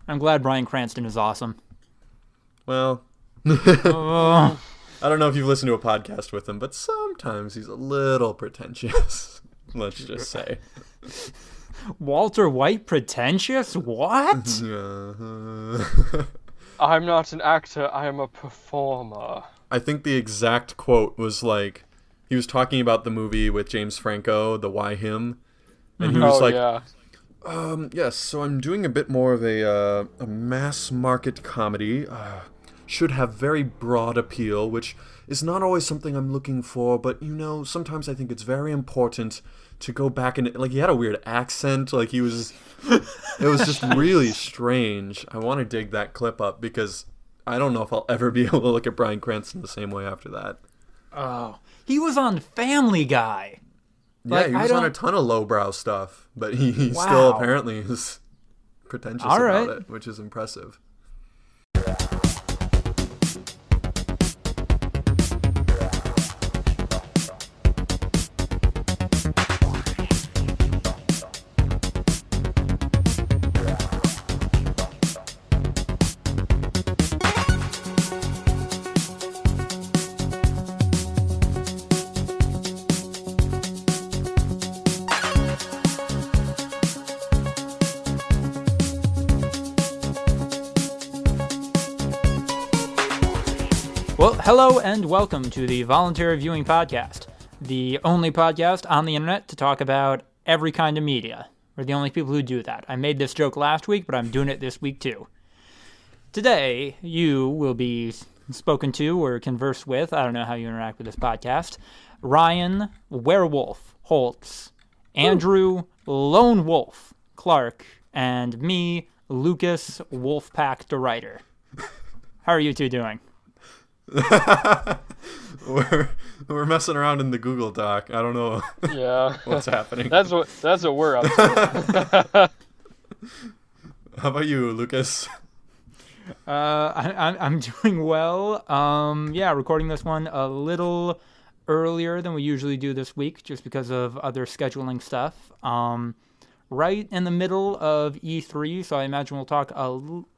I'm glad Bryan Cranston is awesome. Well, Oh. I don't know if you've listened to a podcast with him, but sometimes he's a little pretentious. Let's just say. Walter White pretentious? What? I'm not an actor, I am a performer. I think the exact quote was like, he was talking about the movie with James Franco, the Why Him, and he was yes, so I'm doing a bit more of a mass market comedy, should have very broad appeal, which is not always something I'm looking for, but sometimes I think it's very important to go back and, like, he had a weird accent, like it was just really strange. I want to dig that clip up because I don't know if I'll ever be able to look at Bryan Cranston the same way after that. Oh, he was on Family Guy. Yeah, he was on a ton of lowbrow stuff, but he still apparently is pretentious about it, which is impressive. Well, hello and welcome to the Voluntary Viewing Podcast, the only podcast on the internet to talk about every kind of media. We're the only people who do that. I made this joke last week, but I'm doing it this week too. Today, you will be spoken to or conversed with, I don't know how you interact with this podcast, Ryan Werewolf Holtz, Andrew Lone Wolf Clark, and me, Lucas Wolfpack the Writer. How are you two doing? we're messing around in the Google Doc. I don't know what's happening. That's what we're up to. How about you, Lucas? I'm doing well. Recording this one a little earlier than we usually do this week, just because of other scheduling stuff. Right in the middle of E3, so I imagine we'll talk a little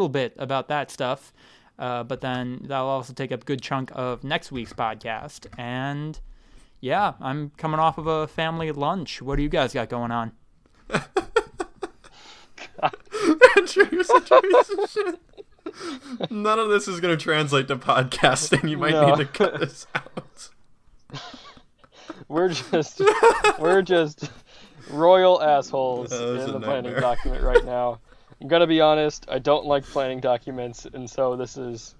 bit about that stuff. But then that'll also take up a good chunk of next week's podcast. And yeah, I'm coming off of a family lunch. What do you guys got going on? Andrew, you're such a piece of shit. None of this is going to translate to podcasting. You might need to cut this out. We're just royal assholes in the planning document right now. I'm gonna be honest, I don't like planning documents, and so this is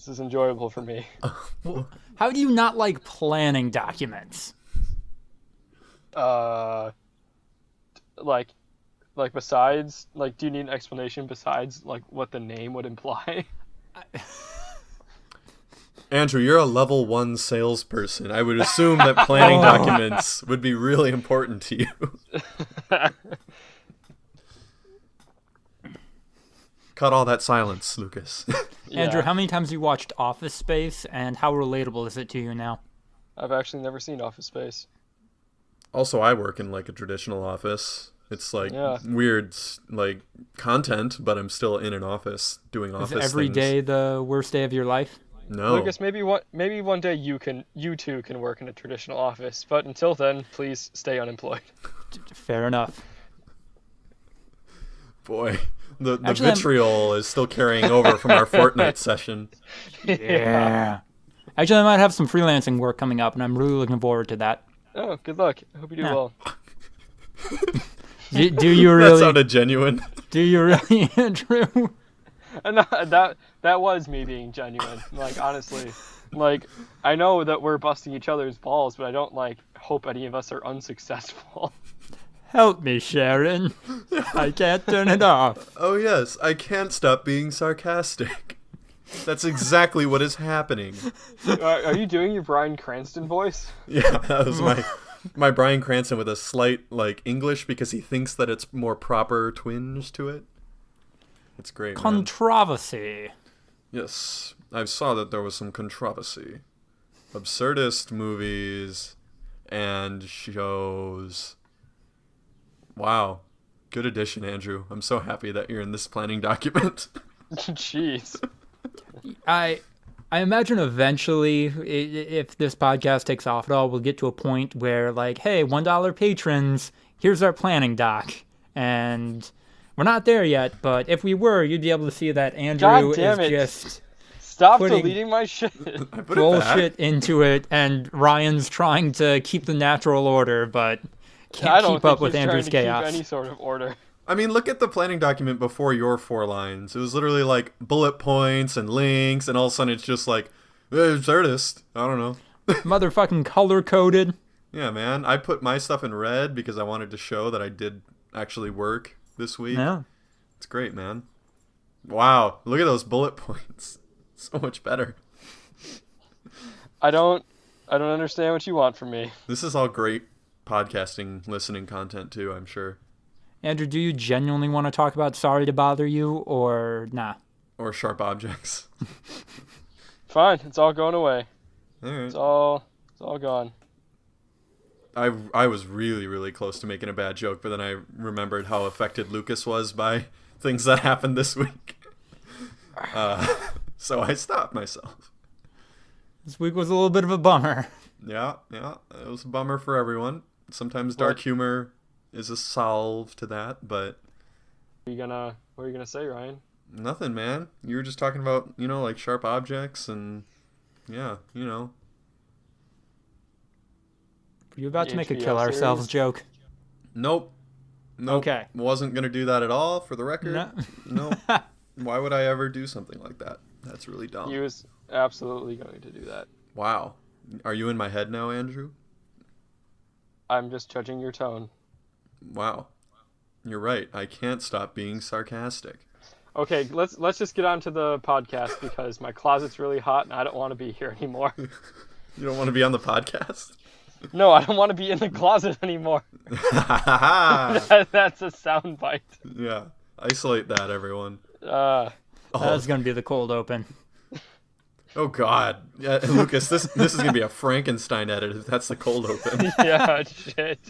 enjoyable for me. How do you not like planning documents? Like besides, like, do you need an explanation besides, like, what the name would imply? Andrew, you're a level 1 salesperson. I would assume that planning documents would be really important to you. Cut all that silence, Lucas. Yeah. Andrew, how many times have you watched Office Space, and how relatable is it to you now? I've actually never seen Office Space. Also, I work in, like, a traditional office. It's, like, weird, like, content, but I'm still in an office doing office things. Is every day the worst day of your life? No. Lucas, maybe one day you two can work in a traditional office, but until then, please stay unemployed. Fair enough. Boy, the vitriol is still carrying over from our Fortnite session. Yeah. Actually, I might have some freelancing work coming up, and I'm really looking forward to that. Oh, good luck. I hope you do well. Do you really? That sounded genuine. Do you really, Andrew? No, that was me being genuine. Like, honestly, like, I know that we're busting each other's balls, but I don't, like, hope any of us are unsuccessful. Help me, Sharon. I can't turn it off. Oh yes, I can't stop being sarcastic. That's exactly what is happening. Are you doing your Bryan Cranston voice? Yeah, that was my Bryan Cranston with a slight, like, English because he thinks that it's more proper twinge to it. It's great, Controversy. Man. Yes, I saw that there was some controversy. Absurdist movies and shows. Wow. Good addition, Andrew. I'm so happy that you're in this planning document. Jeez. I imagine eventually, if this podcast takes off at all, we'll get to a point where, like, hey, $1 patrons, here's our planning doc. And we're not there yet, but if we were, you'd be able to see that Andrew just stop deleting my shit. Bullshit into it, and Ryan's trying to keep the natural order, but can't keep up with Andrew's chaos. Keep any sort of order. I mean, look at the planning document before your 4 lines. It was literally like bullet points and links, and all of a sudden it's just like, artist. I don't know. Motherfucking color-coded. Yeah, man. I put my stuff in red because I wanted to show that I did actually work this week. Yeah. It's great, man. Wow. Look at those bullet points. So much better. I don't understand what you want from me. This is all great podcasting, listening content too, I'm sure. Andrew, do you genuinely want to talk about Sorry to Bother You, or nah? Or Sharp Objects. Fine, it's all going away. All right. It's all gone. I was really, really close to making a bad joke, but then I remembered how affected Lucas was by things that happened this week. So I stopped myself. This week was a little bit of a bummer. Yeah, it was a bummer for everyone. Sometimes dark humor is a solve to that, but what are you gonna say, Ryan? Nothing, man. You were just talking about, like sharp objects and Were you about to make a kill ourselves joke? Nope. Okay. Wasn't gonna do that at all, for the record. No. Why would I ever do something like that? That's really dumb. He was absolutely going to do that. Wow. Are you in my head now, Andrew? I'm just judging your tone. Wow. You're right. I can't stop being sarcastic. Okay, let's just get on to the podcast because my closet's really hot and I don't want to be here anymore. You don't want to be on the podcast? No, I don't want to be in the closet anymore. That's a soundbite. Yeah. Isolate that, everyone. That's going to be the cold open. Oh, God. Yeah, Lucas, this is going to be a Frankenstein edit if that's the cold open. Yeah, shit.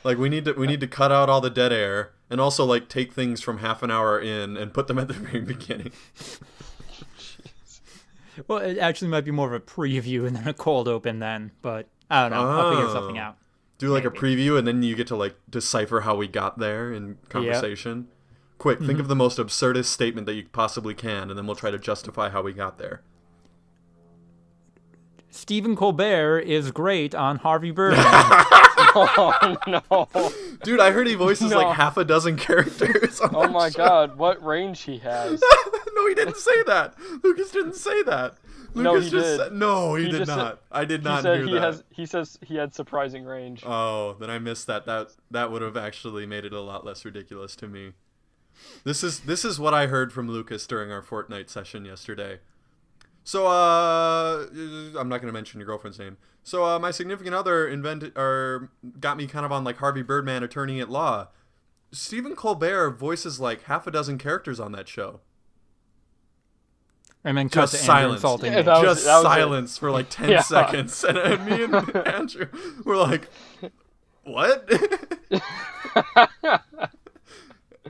Like, we need to cut out all the dead air and also, like, take things from half an hour in and put them at the very beginning. Well, it actually might be more of a preview than a cold open then, but I don't know. I'll figure something out. Do like maybe a preview and then you get to, like, decipher how we got there in conversation. Yep. Quick, think of the most absurdist statement that you possibly can, and then we'll try to justify how we got there. Stephen Colbert is great on Harvey Birdman. Oh, no. Dude, I heard he voices like half a dozen characters on Oh, my show. God. What range he has. No, he didn't say that. Lucas didn't say that. Lucas No, he did. He did not. Said, I did not hear that. He says he had surprising range. Oh, then I missed that. That would have actually made it a lot less ridiculous to me. This is what I heard from Lucas during our Fortnite session yesterday. So, I'm not going to mention your girlfriend's name. So, my significant other got me kind of on like Harvey Birdman, attorney at law. Stephen Colbert voices like half a dozen characters on that show. And then just silence. Just silence for like 10 seconds. And me and Andrew were like, what?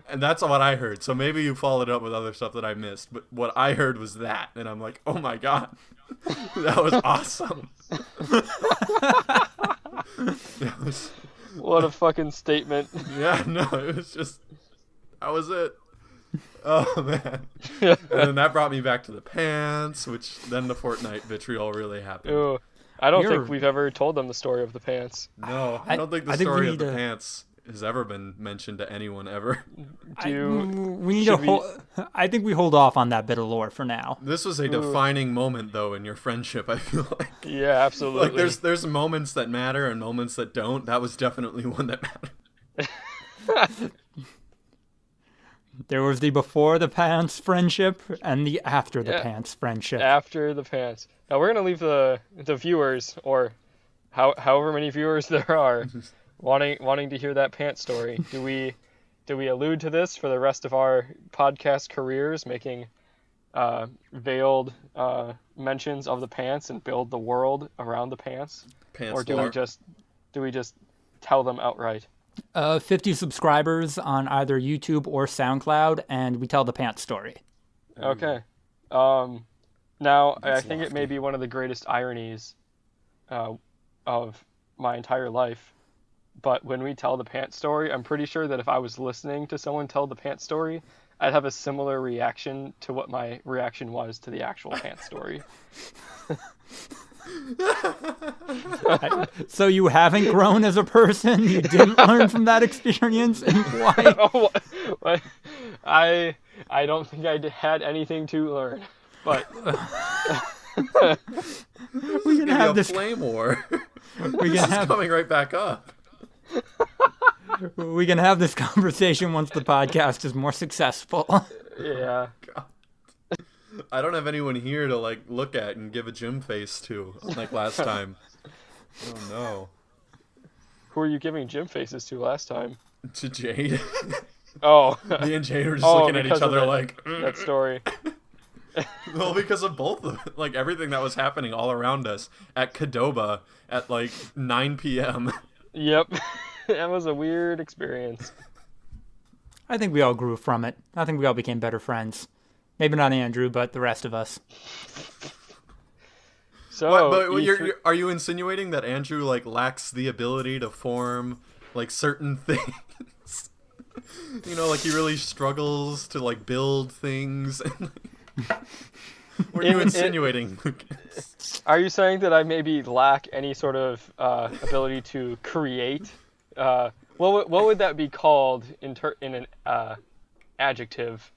And that's what I heard. So maybe you followed up with other stuff that I missed. But what I heard was that. And I'm like, oh my God. That was awesome. What a fucking statement. Yeah, no, it was just, that was it. Oh, man. And then that brought me back to the pants, which then the Fortnite vitriol really happened. Ooh, I don't think we've ever told them the story of the pants. No, I don't think the story of the pants has ever been mentioned to anyone ever. I think we hold off on that bit of lore for now. This was a defining moment, though, in your friendship, I feel like. Yeah, absolutely. Like, there's moments that matter and moments that don't. That was definitely one that mattered. There was the before the pants friendship and the after the pants friendship. After the pants. Now we're gonna leave the viewers, or however many viewers there are, wanting to hear that pants story. Do we allude to this for the rest of our podcast careers, making veiled mentions of the pants and build the world around the pants? Or do we just tell them outright? 50 subscribers on either YouTube or SoundCloud, and we tell the pants story. Okay. Now, I think lofty. it may be one of the greatest ironies of my entire life, but when we tell the pants story, I'm pretty sure that if I was listening to someone tell the pants story, I'd have a similar reaction to what my reaction was to the actual pants story. So you haven't grown as a person? You didn't learn from that experience? And why? Oh, what? I don't think I had anything to learn, but We can have this flame war. We can have coming right back up. We can have this conversation once the podcast is more successful. Yeah. God. I don't have anyone here to like look at and give a gym face to like last time. Oh no. Who are you giving gym faces to last time? To Jade. Oh. Me and Jade were just looking at each other like that story. Well, because of both of it. Like everything that was happening all around us at Cadoba at like 9 p.m. Yep. That was a weird experience. I think we all grew from it. I think we all became better friends. Maybe not Andrew, but the rest of us. So, but are you insinuating that Andrew like lacks the ability to form like certain things? You know, like he really struggles to like build things. What are you insinuating, Lucas? Are you saying that I maybe lack any sort of ability to create? What would that be called in an adjective?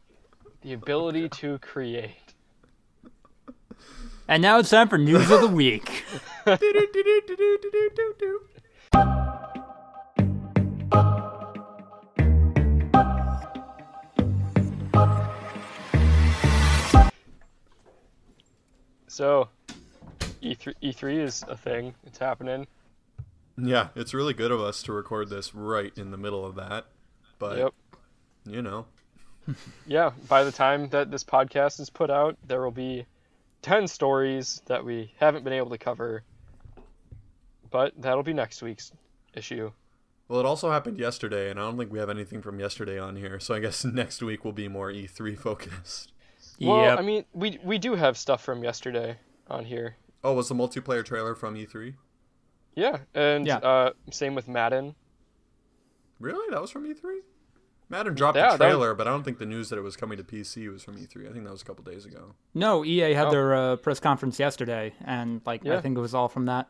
The ability to create. And now it's time for News of the Week. So, E3 is a thing. It's happening. Yeah, it's really good of us to record this right in the middle of that. But, Yep. you know. Yeah, by the time that this podcast is put out, there will be 10 stories that we haven't been able to cover. But that'll be next week's issue. Well, it also happened yesterday, and I don't think we have anything from yesterday on here. So I guess next week will be more E3 focused. Well, Yep. I mean, we do have stuff from yesterday on here. Oh, was the multiplayer trailer from E3? Yeah, and Yeah. Same with Madden. Really? That was from E3? Madden dropped Yeah, a trailer, but I don't think the news that it was coming to PC was from E3. I think that was a couple days ago. No, EA had Oh. their press conference yesterday, and I Yeah. think it was all from that.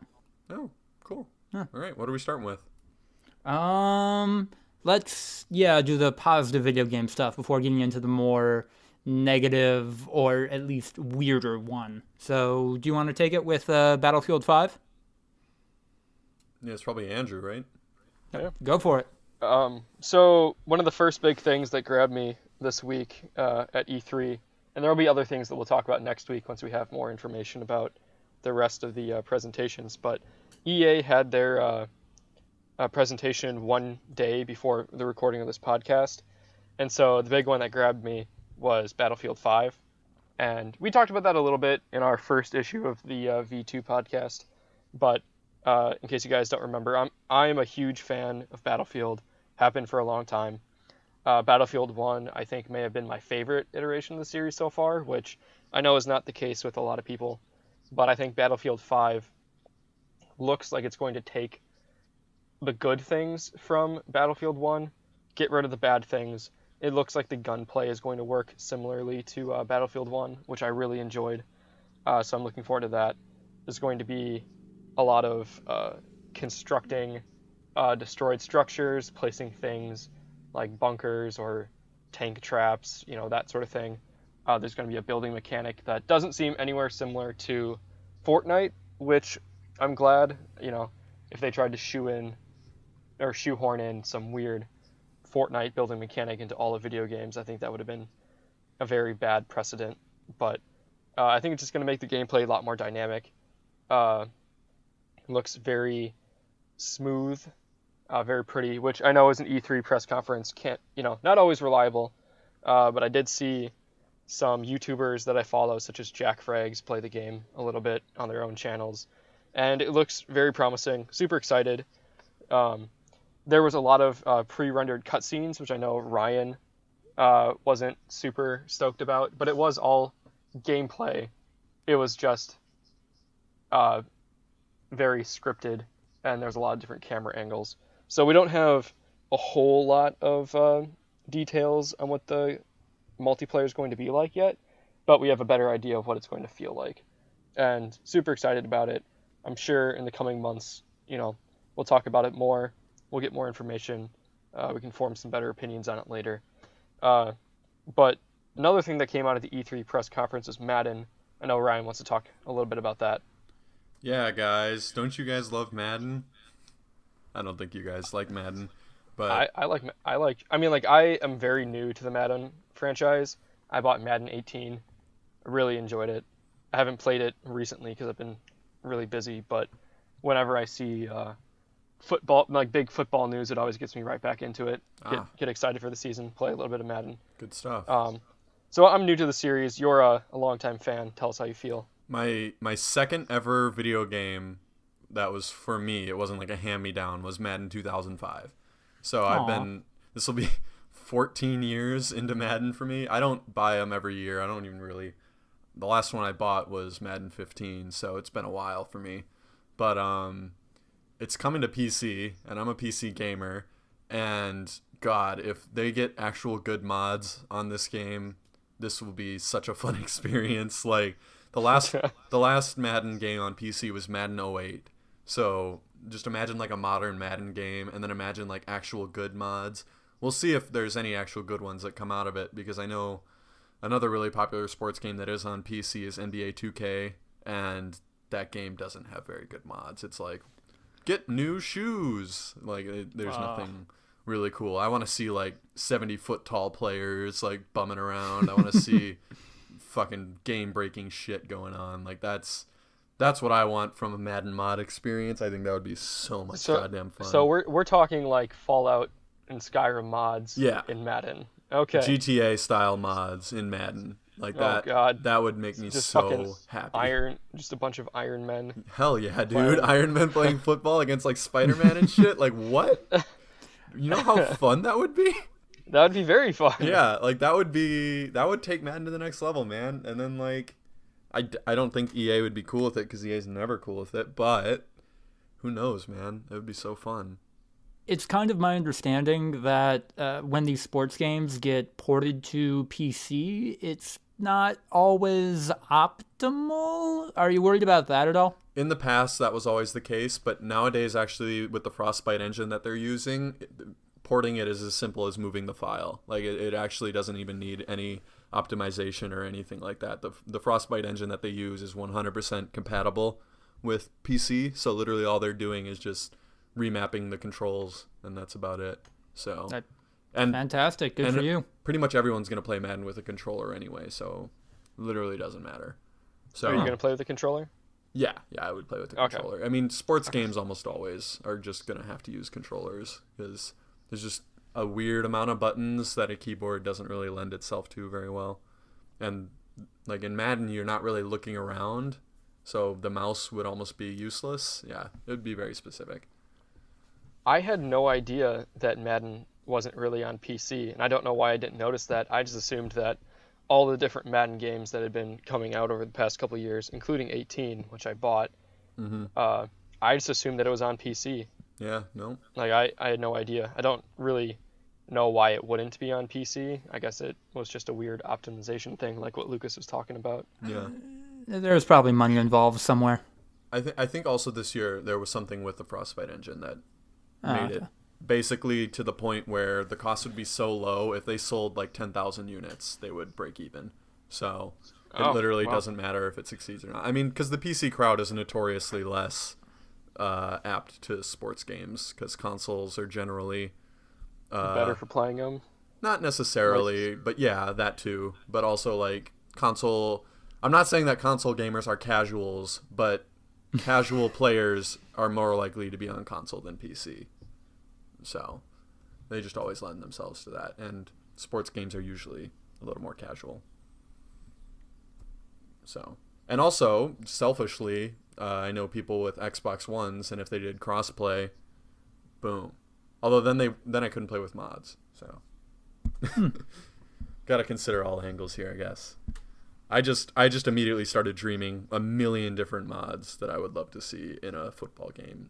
Oh, cool. Huh. All right, what are we starting with? Let's do the positive video game stuff before getting into the more negative or at least weirder one. So, do you want to take it with Battlefield 5? Yeah, it's probably Andrew, right? Yeah. Go for it. So one of the first big things that grabbed me this week at E3, and there will be other things that we'll talk about next week once we have more information about the rest of the presentations, but EA had their presentation one day before the recording of this podcast, and so the big one that grabbed me was Battlefield 5, and we talked about that a little bit in our first issue of the V2 podcast, but in case you guys don't remember, I'm a huge fan of Battlefield, have been for a long time. Battlefield 1, I think, may have been my favorite iteration of the series so far, which I know is not the case with a lot of people, but I think Battlefield 5 looks like it's going to take the good things from Battlefield 1, get rid of the bad things. It looks like the gunplay is going to work similarly to Battlefield 1, which I really enjoyed, so I'm looking forward to that. There's going to be a lot of constructing destroyed structures, placing things like bunkers or tank traps, that sort of thing. There's going to be a building mechanic that doesn't seem anywhere similar to Fortnite, which I'm glad, if they tried to shoehorn in some weird Fortnite building mechanic into all of video games, I think that would have been a very bad precedent. But I think it's just going to make the gameplay a lot more dynamic. Looks very smooth, very pretty, which I know is an E3 press conference not always reliable, but I did see some YouTubers that I follow, such as Jack Frags, play the game a little bit on their own channels, and it looks very promising. Super excited. there was a lot of pre-rendered cutscenes, which I know Ryan wasn't super stoked about, but it was all gameplay. It was just very scripted, and there's a lot of different camera angles. So we don't have a whole lot of details on what the multiplayer is going to be like yet, but we have a better idea of what it's going to feel like. And super excited about it. I'm sure in the coming months, we'll talk about it more. We'll get more information. We can form some better opinions on it later. But another thing that came out of the E3 press conference is Madden. I know Ryan wants to talk a little bit about that. Yeah, guys. Don't you guys love Madden? I don't think you guys like Madden, but I am very new to the Madden franchise. I bought Madden 18. I really enjoyed it. I haven't played it recently because I've been really busy, but whenever I see football, like big football news, it always gets me right back into it. Get excited for the season, play a little bit of Madden. Good stuff. So I'm new to the series. You're a longtime fan. Tell us how you feel. My second ever video game that was for me, it wasn't like a hand-me-down, was Madden 2005. So this will be 14 years into Madden for me. I don't buy them every year. I don't even really. The last one I bought was Madden 15, so it's been a while for me. But it's coming to PC, and I'm a PC gamer. And God, if they get actual good mods on this game, this will be such a fun experience. Like the last Madden game on PC was Madden 08. So just imagine like a modern Madden game, and then imagine like actual good mods. We'll see if there's any actual good ones that come out of it, because I know another really popular sports game that is on PC is NBA 2K, and that game doesn't have very good mods. It's like, get new shoes. Like, there's nothing really cool. I want to see like 70-foot tall players like bumming around. I want to see fucking game-breaking shit going on. Like, that's what I want from a Madden mod experience. I think that would be so much goddamn fun. So we're talking like Fallout and Skyrim mods in Madden. Okay. GTA style mods in Madden. Like that. Oh God. That would make me just so happy. Just a bunch of Iron Men. Hell yeah, dude. Iron Men playing football against like Spider-Man and shit. Like what? You know how fun that would be? That would be very fun. Yeah, like that would take Madden to the next level, man. And then like I don't think EA would be cool with it, because EA's never cool with it, but who knows, man? It would be so fun. It's kind of my understanding that when these sports games get ported to PC, it's not always optimal. Are you worried about that at all? In the past, that was always the case, but nowadays, actually, with the Frostbite engine that they're using, porting it is as simple as moving the file. Like, it actually doesn't even need any optimization or anything like that. The Frostbite engine that they use is 100% compatible with PC, so literally all they're doing is just remapping the controls, and that's about it. So fantastic. Good for you. Pretty much everyone's going to play Madden with a controller anyway, so literally doesn't matter. So are you going to play with the controller? Yeah, I would play with the controller. I mean, sports games almost always are just going to have to use controllers, because there's just a weird amount of buttons that a keyboard doesn't really lend itself to very well. And like in Madden, you're not really looking around, so the mouse would almost be useless. Yeah, it would be very specific. I had no idea that Madden wasn't really on PC, and I don't know why I didn't notice that. I just assumed that all the different Madden games that had been coming out over the past couple of years, including 18, which I bought, I just assumed that it was on PC. Yeah, no. Like, I had no idea. I don't really know why it wouldn't be on PC. I guess it was just a weird optimization thing, like what Lucas was talking about. Yeah. There's probably money involved somewhere. I think also this year there was something with the Frostbite engine that made it basically to the point where the cost would be so low, if they sold like 10,000 units, they would break even. So it literally doesn't matter if it succeeds or not. I mean, because the PC crowd is notoriously less apt to sports games, because consoles are generally better for playing them. Not necessarily, but yeah, that too. But also like console. I'm not saying that console gamers are casuals, but casual players are more likely to be on console than PC. So they just always lend themselves to that. And sports games are usually a little more casual. So, and also, selfishly, I know people with Xbox Ones, and if they did crossplay, boom. Although then I couldn't play with mods. So got to consider all angles here, I guess. I just immediately started dreaming a million different mods that I would love to see in a football game.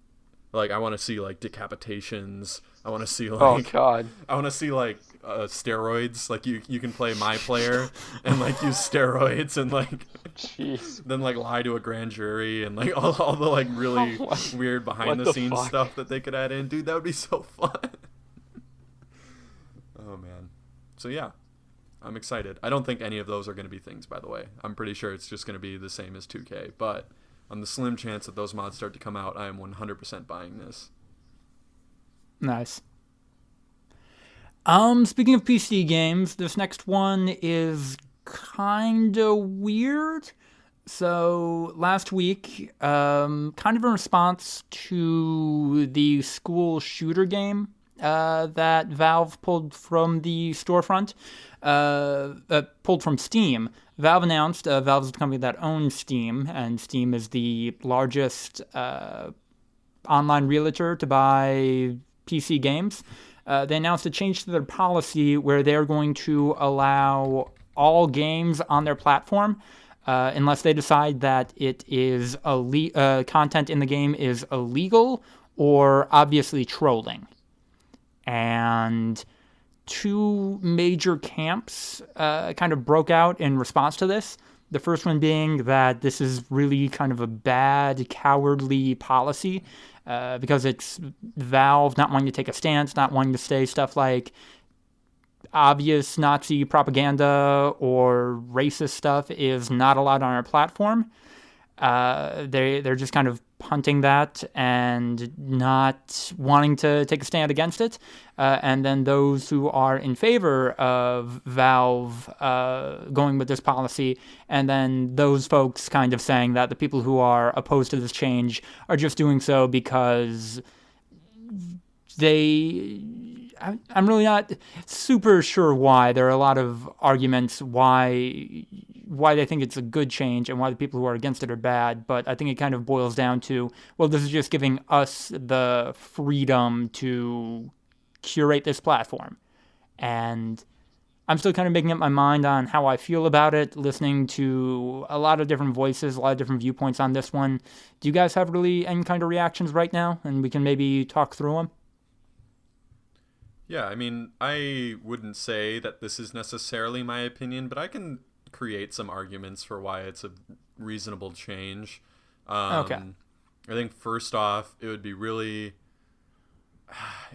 Like, I want to see, like, decapitations. I want to see, like... Oh, God. I want to see, like, steroids. Like, you can play my player and, like, use steroids and, like... Jeez. Then, like, lie to a grand jury and, like, all the, like, really weird behind-the-scenes stuff that they could add in. Dude, that would be so fun. Oh, man. So, yeah. I'm excited. I don't think any of those are going to be things, by the way. I'm pretty sure it's just going to be the same as 2K, but... on the slim chance that those mods start to come out, I am 100% buying this. Nice. Speaking of PC games, this next one is kind of weird. So last week, kind of in response to the school shooter game that Valve pulled from the storefront, pulled from Steam, Valve announced, Valve is the company that owns Steam, and Steam is the largest online realtor to buy PC games. They announced a change to their policy where they're going to allow all games on their platform unless they decide that it is content in the game is illegal or obviously trolling. And two major camps kind of broke out in response to this. The first one being that this is really kind of a bad, cowardly policy because it's Valve not wanting to take a stance, not wanting to say stuff like obvious Nazi propaganda or racist stuff is not allowed on our platform. They're just kind of punting that and not wanting to take a stand against it. And then those who are in favor of Valve going with this policy, and then those folks kind of saying that the people who are opposed to this change are just doing so because I'm really not super sure why. There are a lot of arguments why they think it's a good change and why the people who are against it are bad, but I think it kind of boils down to, well, this is just giving us the freedom to curate this platform. And I'm still kind of making up my mind on how I feel about it, listening to a lot of different voices, a lot of different viewpoints on this one. Do you guys have really any kind of reactions right now? And we can maybe talk through them? Yeah, I mean, I wouldn't say that this is necessarily my opinion, but I can create some arguments for why it's a reasonable change. Okay. I think first off, it would be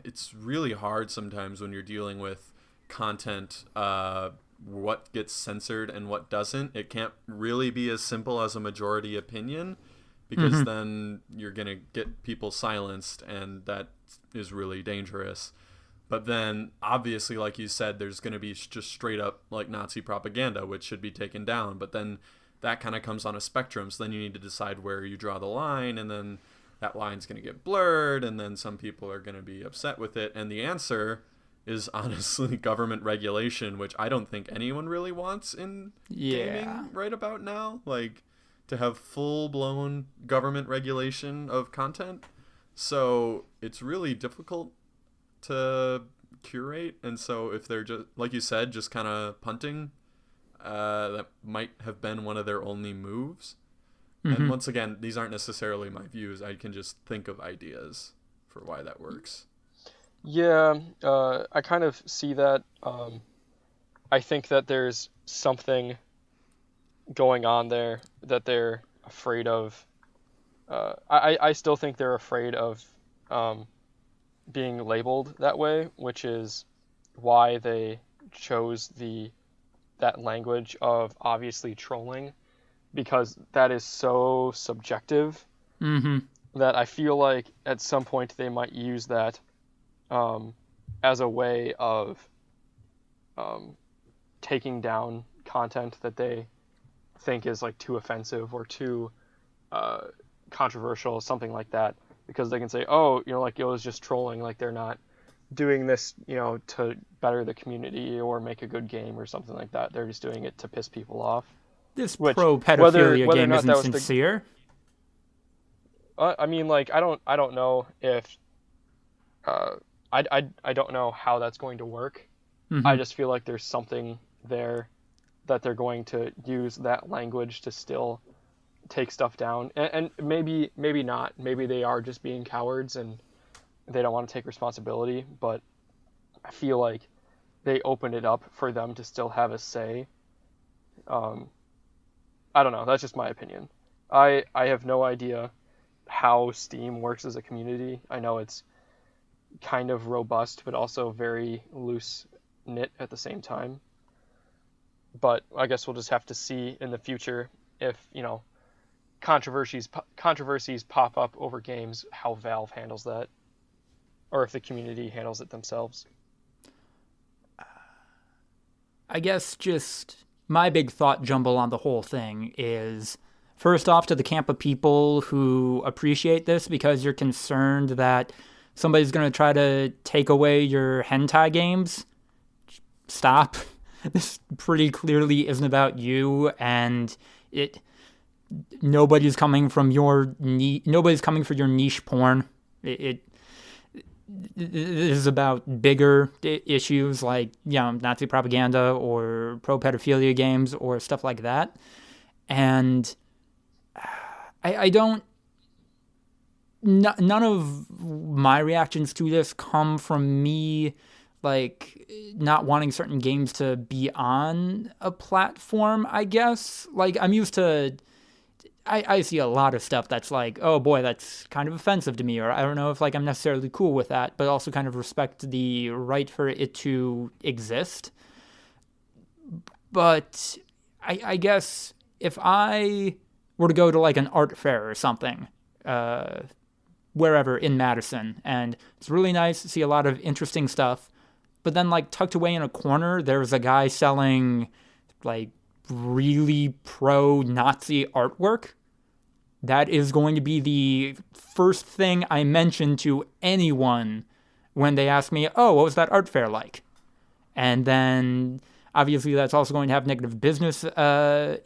it's really hard sometimes when you're dealing with content, what gets censored and what doesn't. It can't really be as simple as a majority opinion because then you're going to get people silenced, and that is really dangerous. But then, obviously, like you said, there's going to be just straight up like Nazi propaganda, which should be taken down. But then that kind of comes on a spectrum. So then you need to decide where you draw the line, and then that line's going to get blurred, and then some people are going to be upset with it. And the answer is honestly government regulation, which I don't think anyone really wants in gaming right about now. Like, to have full-blown government regulation of content. So it's really difficult to curate, and so if they're just, like you said, just kind of punting, that might have been one of their only moves. And once again, these aren't necessarily my views. I can just think of ideas for why that works. Yeah, I kind of see that. I think that there's something going on there that they're afraid of. I still think they're afraid of being labeled that way, which is why they chose that language of obviously trolling, because that is so subjective that I feel like at some point they might use that as a way of taking down content that they think is like too offensive or too controversial, something like that. Because they can say, oh, like it was just trolling, like they're not doing this, to better the community or make a good game or something like that. They're just doing it to piss people off. This pro-pedophilia game isn't sincere. I mean, like, I don't know if I don't know how that's going to work. Mm-hmm. I just feel like there's something there that they're going to use that language to still take stuff down. And maybe not. Maybe they are just being cowards and they don't want to take responsibility. But I feel like they opened it up for them to still have a say. I don't know. That's just my opinion. I have no idea how Steam works as a community. I know it's kind of robust, but also very loose-knit at the same time. But I guess we'll just have to see in the future if, controversies pop up over games, how Valve handles that, or if the community handles it themselves. I guess just my big thought jumble on the whole thing is, first off, to the camp of people who appreciate this because you're concerned that somebody's going to try to take away your hentai games. Stop. This pretty clearly isn't about you, and nobody's coming for your niche porn. This is about bigger issues like, Nazi propaganda or pro-pedophilia games or stuff like that. And I don't... None of my reactions to this come from me, like, not wanting certain games to be on a platform, I guess. Like, I'm used to... I see a lot of stuff that's like, oh boy, that's kind of offensive to me, or I don't know if like I'm necessarily cool with that, but also kind of respect the right for it to exist. But I guess if I were to go to like an art fair or something, wherever in Madison, and it's really nice to see a lot of interesting stuff, but then like tucked away in a corner, there's a guy selling like really pro-Nazi artwork, that is going to be the first thing I mention to anyone when they ask me, oh, what was that art fair like? And then obviously that's also going to have negative business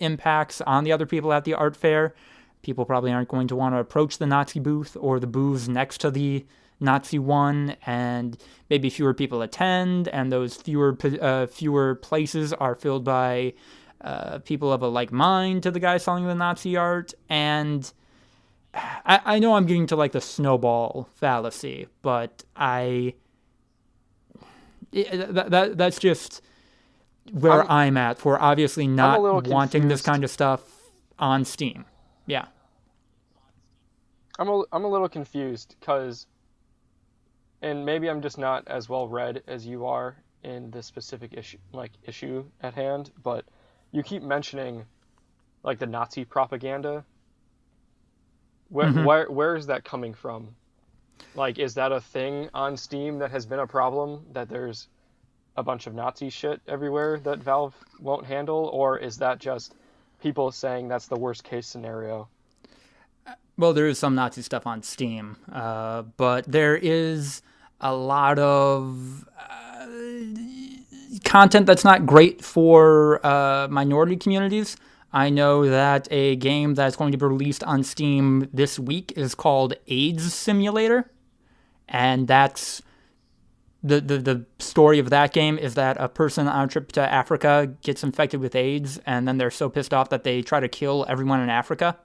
impacts on the other people at the art fair. People probably aren't going to want to approach the Nazi booth or the booths next to the Nazi one, and maybe fewer people attend, and those fewer places are filled by people of a like mind to the guy selling the Nazi art. And I know I'm getting to like the snowball fallacy, but that's just where I'm at for obviously not wanting this kind of stuff on Steam. Yeah. I'm a little confused because, and maybe I'm just not as well read as you are in this specific issue at hand, but you keep mentioning like the Nazi propaganda. Where is that coming from? Like, is that a thing on Steam that has been a problem, that there's a bunch of Nazi shit everywhere that Valve won't handle, or is that just people saying that's the worst case scenario? Well, there is some Nazi stuff on Steam, but there is a lot of content that's not great for minority communities. I know that a game that's going to be released on Steam this week is called AIDS Simulator, and that's the story of that game is that a person on a trip to Africa gets infected with AIDS, and then they're so pissed off that they try to kill everyone in Africa.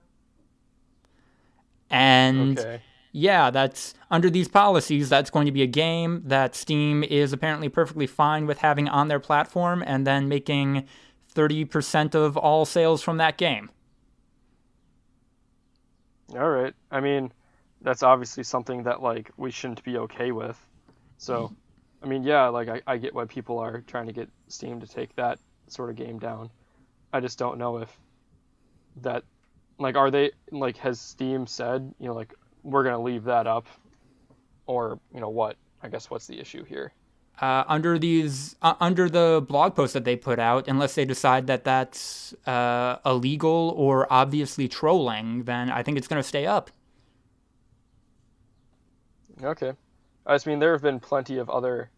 And okay. Yeah, that's under these policies, that's going to be a game that Steam is apparently perfectly fine with having on their platform and then making 30% of all sales from that game. All right. I mean, that's obviously something that like we shouldn't be okay with. So, I mean, yeah, like I get why people are trying to get Steam to take that sort of game down. I just don't know if that, like, are they, like, has Steam said, like, we're going to leave that up, or, what? I guess what's the issue here? Under the blog post that they put out, unless they decide that that's illegal or obviously trolling, then I think it's going to stay up. Okay. I just mean, there have been plenty of other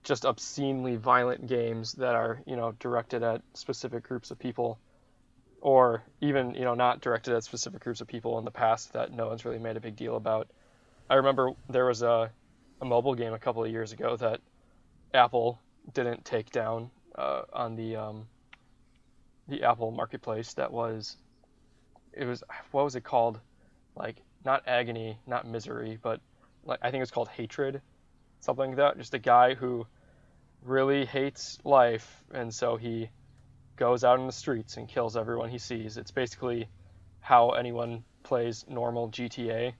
just obscenely violent games that are, directed at specific groups of people, or even, not directed at specific groups of people in the past that no one's really made a big deal about. I remember there was a a mobile game a couple of years ago that Apple didn't take down on the Apple Marketplace. What was it called? Like, not Agony, not Misery, but like I think it's called Hatred, something like that. Just a guy who really hates life, and so he goes out in the streets and kills everyone he sees. It's basically how anyone plays normal GTA.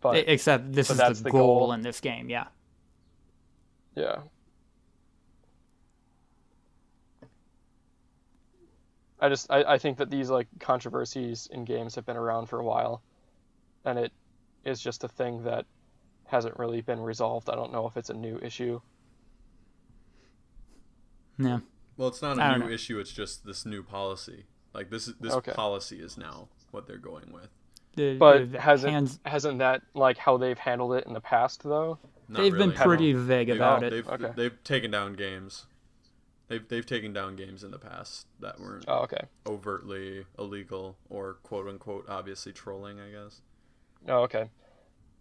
But except this is that's the goal in this game, yeah. Yeah. I think that these like controversies in games have been around for a while, and it is just a thing that hasn't really been resolved. I don't know if it's a new issue. Yeah. Well, it's not a new issue. It's just this new policy. Like this policy is now what they're going with. Hasn't that like how they've handled it in the past though? They've been pretty vague about it. They've taken down games. They've taken down games in the past that weren't overtly illegal or quote unquote obviously trolling, I guess. Oh, okay.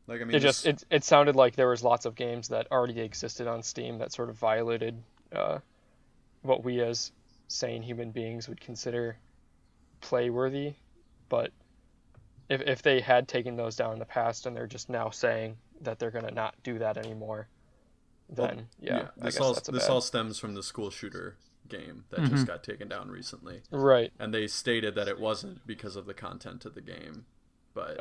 Like I mean, it sounded like there was lots of games that already existed on Steam that sort of violated what we as sane human beings would consider playworthy, but if they had taken those down in the past and they're just now saying that they're gonna not do that anymore, then this all stems from the school shooter game that just got taken down recently, right? And they stated that it wasn't because of the content of the game, but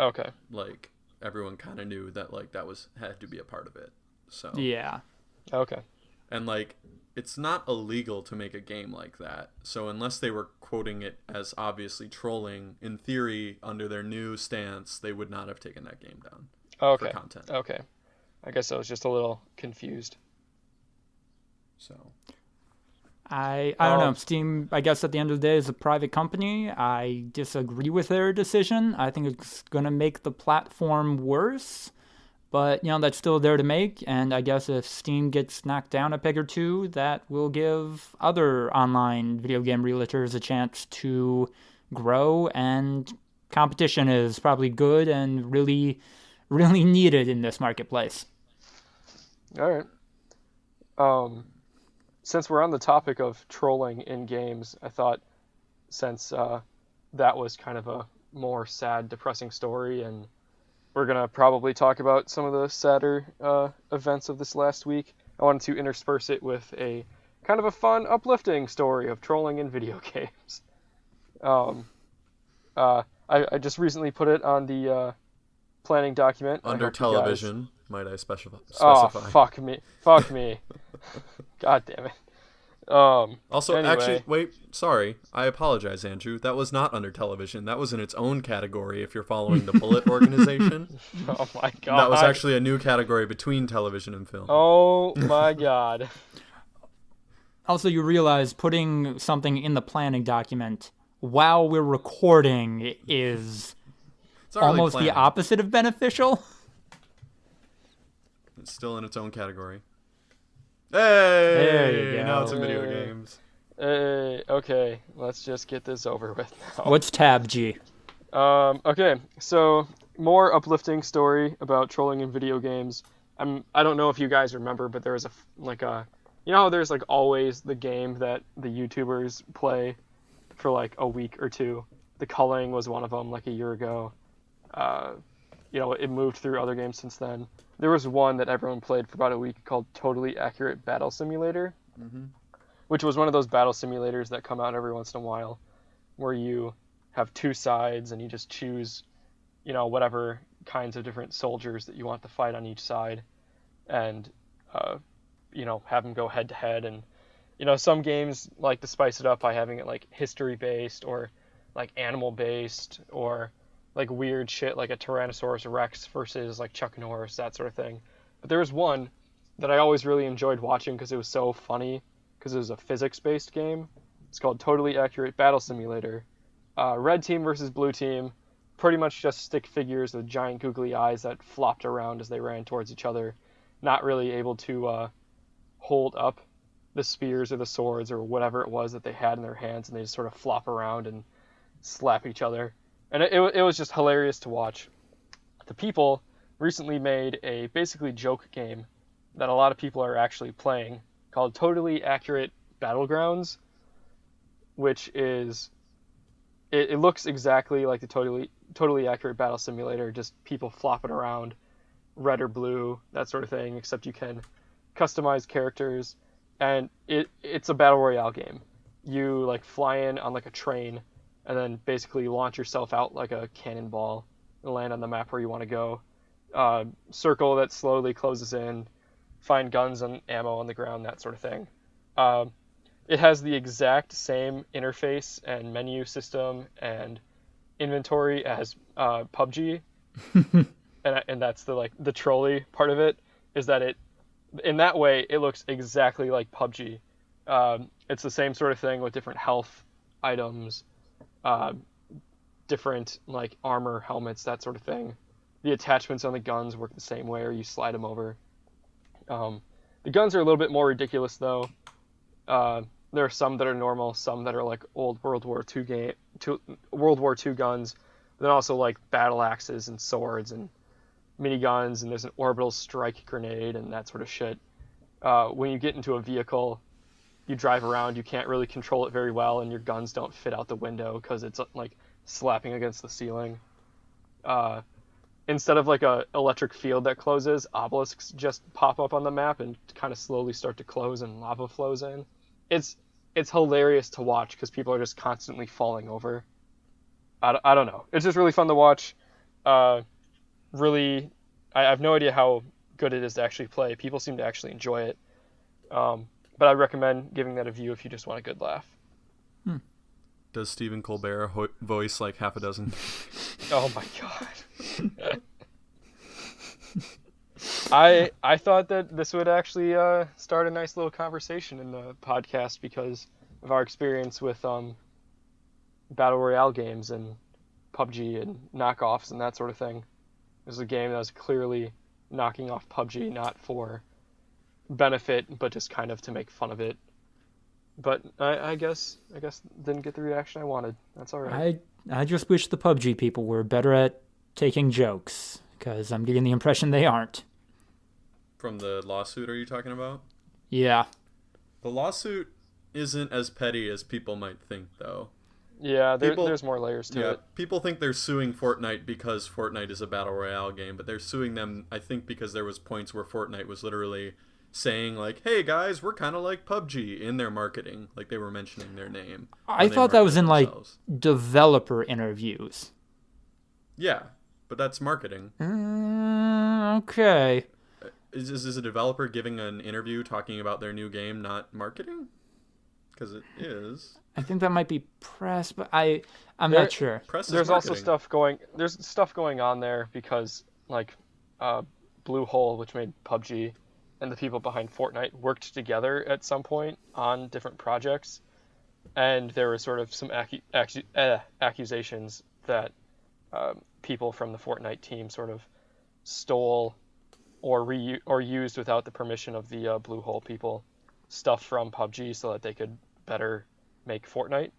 like everyone kind of knew that like that had to be a part of it. So and like it's not illegal to make a game like that. So unless they were quoting it as obviously trolling, in theory, under their new stance, they would not have taken that game down for content. Okay. I guess I was just a little confused. So I don't know. Steam, I guess at the end of the day, is a private company. I disagree with their decision. I think it's going to make the platform worse. But, that's still there to make. And I guess if Steam gets knocked down a peg or two, that will give other online video game realtors a chance to grow. And competition is probably good and really, really needed in this marketplace. All right. Since we're on the topic of trolling in games, I thought since that was kind of a more sad, depressing story, and we're going to probably talk about some of the sadder events of this last week, I wanted to intersperse it with a kind of a fun, uplifting story of trolling in video games. I just recently put it on the planning document. Under television, might I specify? Oh, fuck me. God damn it. Also, anyway. Actually, wait, sorry. I apologize, Andrew. That was not under television. That was in its own category if you're following the Bullet organization. Oh my god. That was actually a new category between television and film. Oh my god. Also, you realize putting something in the planning document while we're recording is almost the opposite of beneficial. It's still in its own category. Hey! There you go. Now it's in video games. Hey, okay. Let's just get this over with now. What's tab G? Okay, so more uplifting story about trolling in video games. I don't know if you guys remember, but there was how there's like always the game that the YouTubers play for like a week or two. The Culling was one of them like a year ago. It moved through other games since then. There was one that everyone played for about a week called Totally Accurate Battle Simulator, which was one of those battle simulators that come out every once in a while, where you have two sides and you just choose, whatever kinds of different soldiers that you want to fight on each side, and have them go head to head. And some games like to spice it up by having it like history based or like animal based or like weird shit like a Tyrannosaurus Rex versus like Chuck Norris, that sort of thing. But there was one that I always really enjoyed watching because it was so funny, because it was a physics-based game. It's called Totally Accurate Battle Simulator. Red team versus blue team, pretty much just stick figures with giant googly eyes that flopped around as they ran towards each other, not really able to hold up the spears or the swords or whatever it was that they had in their hands, and they just sort of flop around and slap each other. And it was just hilarious to watch. The people recently made a basically joke game that a lot of people are actually playing called Totally Accurate Battlegrounds, which is it looks exactly like the totally accurate battle simulator, just people flopping around, red or blue, that sort of thing, except you can customize characters, and it's a battle royale game. You like fly in on like a train and then basically launch yourself out like a cannonball and land on the map where you want to go. Circle that slowly closes in, find guns and ammo on the ground, that sort of thing. It has the exact same interface and menu system and inventory as PUBG, and that's the trolley part of it, is that it, in that way, it looks exactly like PUBG. It's the same sort of thing with different health items, different like armor, helmets, that sort of thing. The attachments on the guns work the same way, or you slide them over. The guns are a little bit more ridiculous, though. There are some that are normal, some that are like old World War II guns, then also like battle axes and swords and miniguns, and there's an orbital strike grenade and that sort of shit. When you get into a vehicle, you drive around, you can't really control it very well, and your guns don't fit out the window because it's like slapping against the ceiling. Instead of like a electric field that closes, obelisks just pop up on the map and kind of slowly start to close, and lava flows in. It's hilarious to watch because people are just constantly falling over. I don't know. It's just really fun to watch. Really, I have no idea how good it is to actually play. People seem to actually enjoy it. But I recommend giving that a view if you just want a good laugh. Does Stephen Colbert voice like half a dozen? Oh my god. I thought that this would actually start a nice little conversation in the podcast because of our experience with Battle Royale games and PUBG and knockoffs and that sort of thing. This is a game that was clearly knocking off PUBG, not for benefit, but just kind of to make fun of it. But I guess didn't get the reaction I wanted. That's all right. I just wish the PUBG people were better at taking jokes, because I'm getting the impression they aren't. From the lawsuit, are you talking about? Yeah. The lawsuit isn't as petty as people might think, though. Yeah, there's more layers to it. People think they're suing Fortnite because Fortnite is a battle royale game, but they're suing them, I think, because there was points where Fortnite was literally saying, like, hey, guys, we're kind of like PUBG in their marketing. Like, they were mentioning their name. I thought that was in, themselves. Like, developer interviews. Yeah, but that's marketing. Okay. Is a developer giving an interview talking about their new game not marketing? Because it is. I think that might be press, but I'm not sure. There's also stuff going on there because like Bluehole, which made PUBG, and the people behind Fortnite worked together at some point on different projects, and there were sort of some accusations that people from the Fortnite team sort of stole or used without the permission of the Bluehole people stuff from PUBG so that they could better make Fortnite.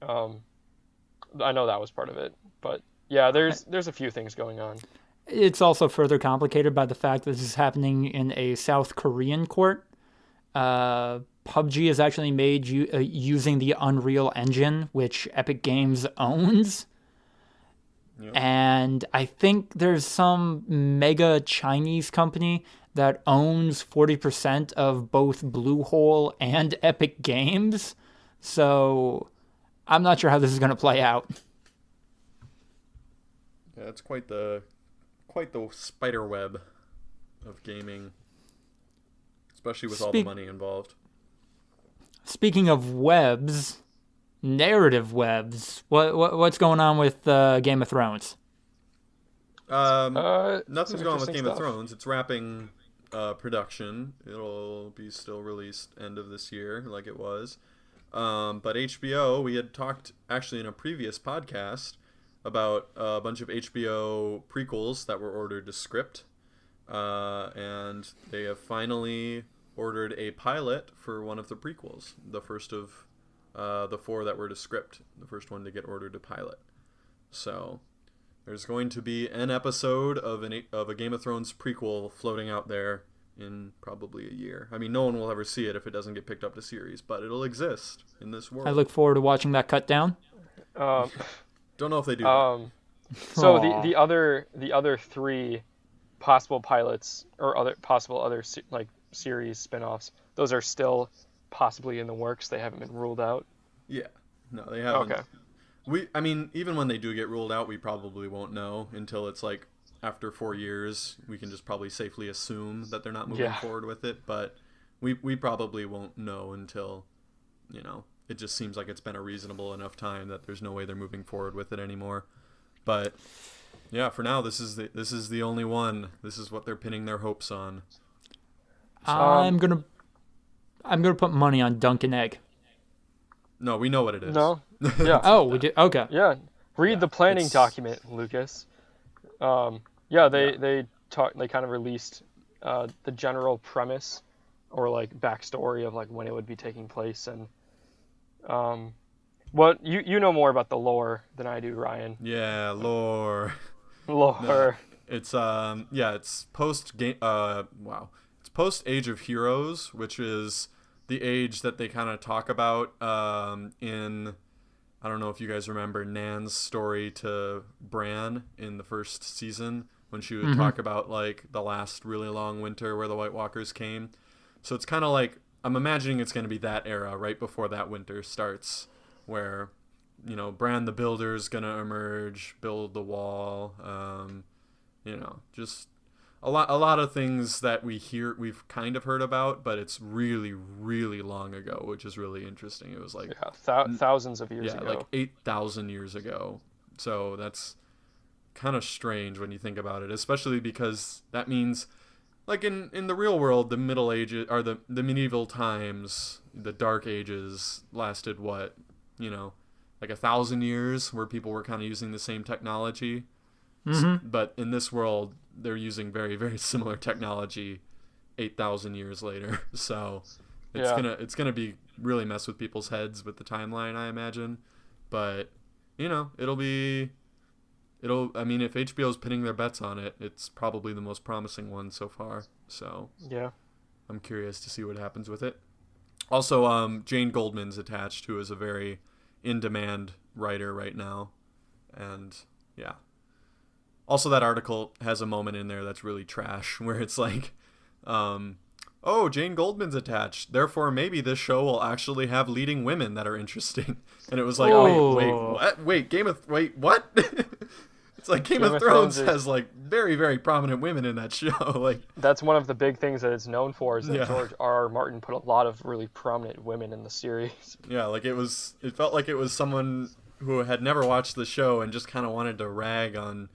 I know that was part of it, but yeah, there's a few things going on. It's also further complicated by the fact that this is happening in a South Korean court. PUBG is actually made using the Unreal Engine, which Epic Games owns. Yep. And I think there's some mega Chinese company that owns 40% of both Bluehole and Epic Games. So I'm not sure how this is going to play out. Yeah, it's quite the spider web of gaming, especially with all the money involved. Speaking of webs, narrative webs, what's going on with Game of Thrones? Nothing's going on with Game of Thrones. It's wrapping production. It'll be still released end of this year, like it was. But HBO, we had talked actually in a previous podcast about a bunch of HBO prequels that were ordered to script, and they have finally ordered a pilot for one of the prequels, the first of the 4 that were to script, the first one to get ordered to pilot. So There's going to be an episode of a Game of Thrones prequel floating out there in probably a year. I mean, no one will ever see it if it doesn't get picked up to series, but it'll exist in this world. I look forward to watching that cut down. Don't know if they do. So the other 3 possible pilots or other series spin-offs, those are still possibly in the works. They haven't been ruled out. Yeah. No, they haven't. Okay. I mean, even when they do get ruled out, we probably won't know until it's like after 4 years. We can just probably safely assume that they're not moving forward with it, but we probably won't know until, it just seems like it's been a reasonable enough time that there's no way they're moving forward with it anymore. But yeah, for now, this is the only one. This is what they're pinning their hopes on. I'm gonna put money on Dunk and Egg. No, we know what it is. No. Yeah. Oh, we did. Okay. Yeah. Read the planning document, Lucas. They kind of released the general premise or like backstory of like when it would be taking place, and what you know more about the lore than I do, Ryan. Yeah, lore. No, it's post game. It's post Age of Heroes, which is the age that they kind of talk about in. I don't know if you guys remember Nan's story to Bran in the first season when she would talk about like the last really long winter where the White Walkers came. So it's kind of like, I'm imagining it's going to be that era right before that winter starts, where, Bran the Builder's going to emerge, build the wall, just a lot of things that we've kind of heard about, but it's really, really long ago, which is really interesting. It was like thousands of years ago. Yeah, like 8,000 years ago. So that's kind of strange when you think about it, especially because that means, like in the real world, the Middle Ages or the medieval times, the Dark Ages lasted what, like 1,000 years, where people were kind of using the same technology. But in this world, they're using very, very similar technology 8,000 years later. So it's gonna be really mess with people's heads with the timeline, I imagine. But I mean, if HBO's pinning their bets on it, it's probably the most promising one so far. So yeah, I'm curious to see what happens with it. Also, Jane Goldman's attached, who is a very in-demand writer right now, and yeah. Also, that article has a moment in there that's really trash, where it's like, Jane Goldman's attached, therefore maybe this show will actually have leading women that are interesting. And it was like, wait, what? It's like Game of Thrones has like very, very prominent women in that show. Like, that's one of the big things that it's known for, is that George R.R. Martin put a lot of really prominent women in the series. Yeah, like it felt like it was someone who had never watched the show and just kind of wanted to rag on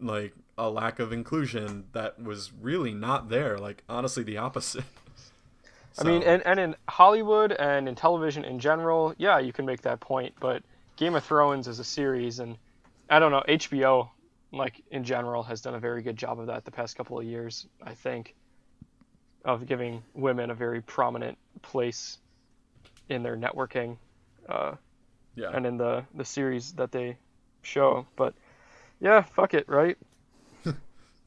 like a lack of inclusion that was really not there. Like, honestly, the opposite. So. I mean, and in Hollywood and in television in general, yeah, you can make that point, but Game of Thrones is a series, and I don't know, HBO, like, in general, has done a very good job of that the past couple of years, I think, of giving women a very prominent place in their networking, and in the series that they show, but yeah, fuck it, right?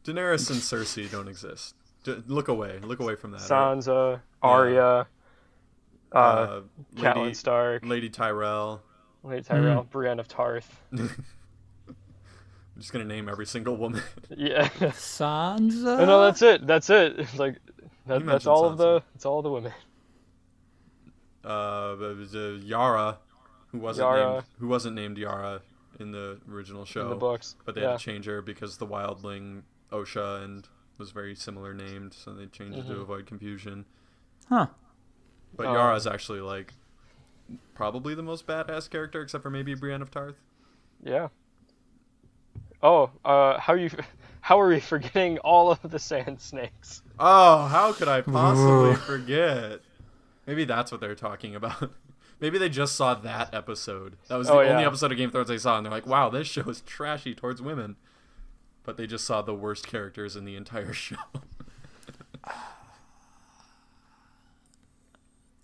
Daenerys and Cersei don't exist. Look away from that. Sansa, Arya, Catelyn Stark, Lady Tyrell, Brienne of Tarth. I'm just gonna name every single woman. Yeah, Sansa. No, that's it. It's like that's all Sansa. It's all the women. Yara, who wasn't named Yara in the original show, in the books, but they had to change her because the wildling Osha and was very similar named, so they changed it to avoid confusion. Huh. But Yara's actually like probably the most badass character, except for maybe Brienne of Tarth. Yeah. Oh, how are we forgetting all of the sand snakes? Oh, how could I possibly forget? Maybe that's what they're talking about. Maybe they just saw that episode. That was the only episode of Game of Thrones they saw, and they're like, wow, this show is trashy towards women. But they just saw the worst characters in the entire show.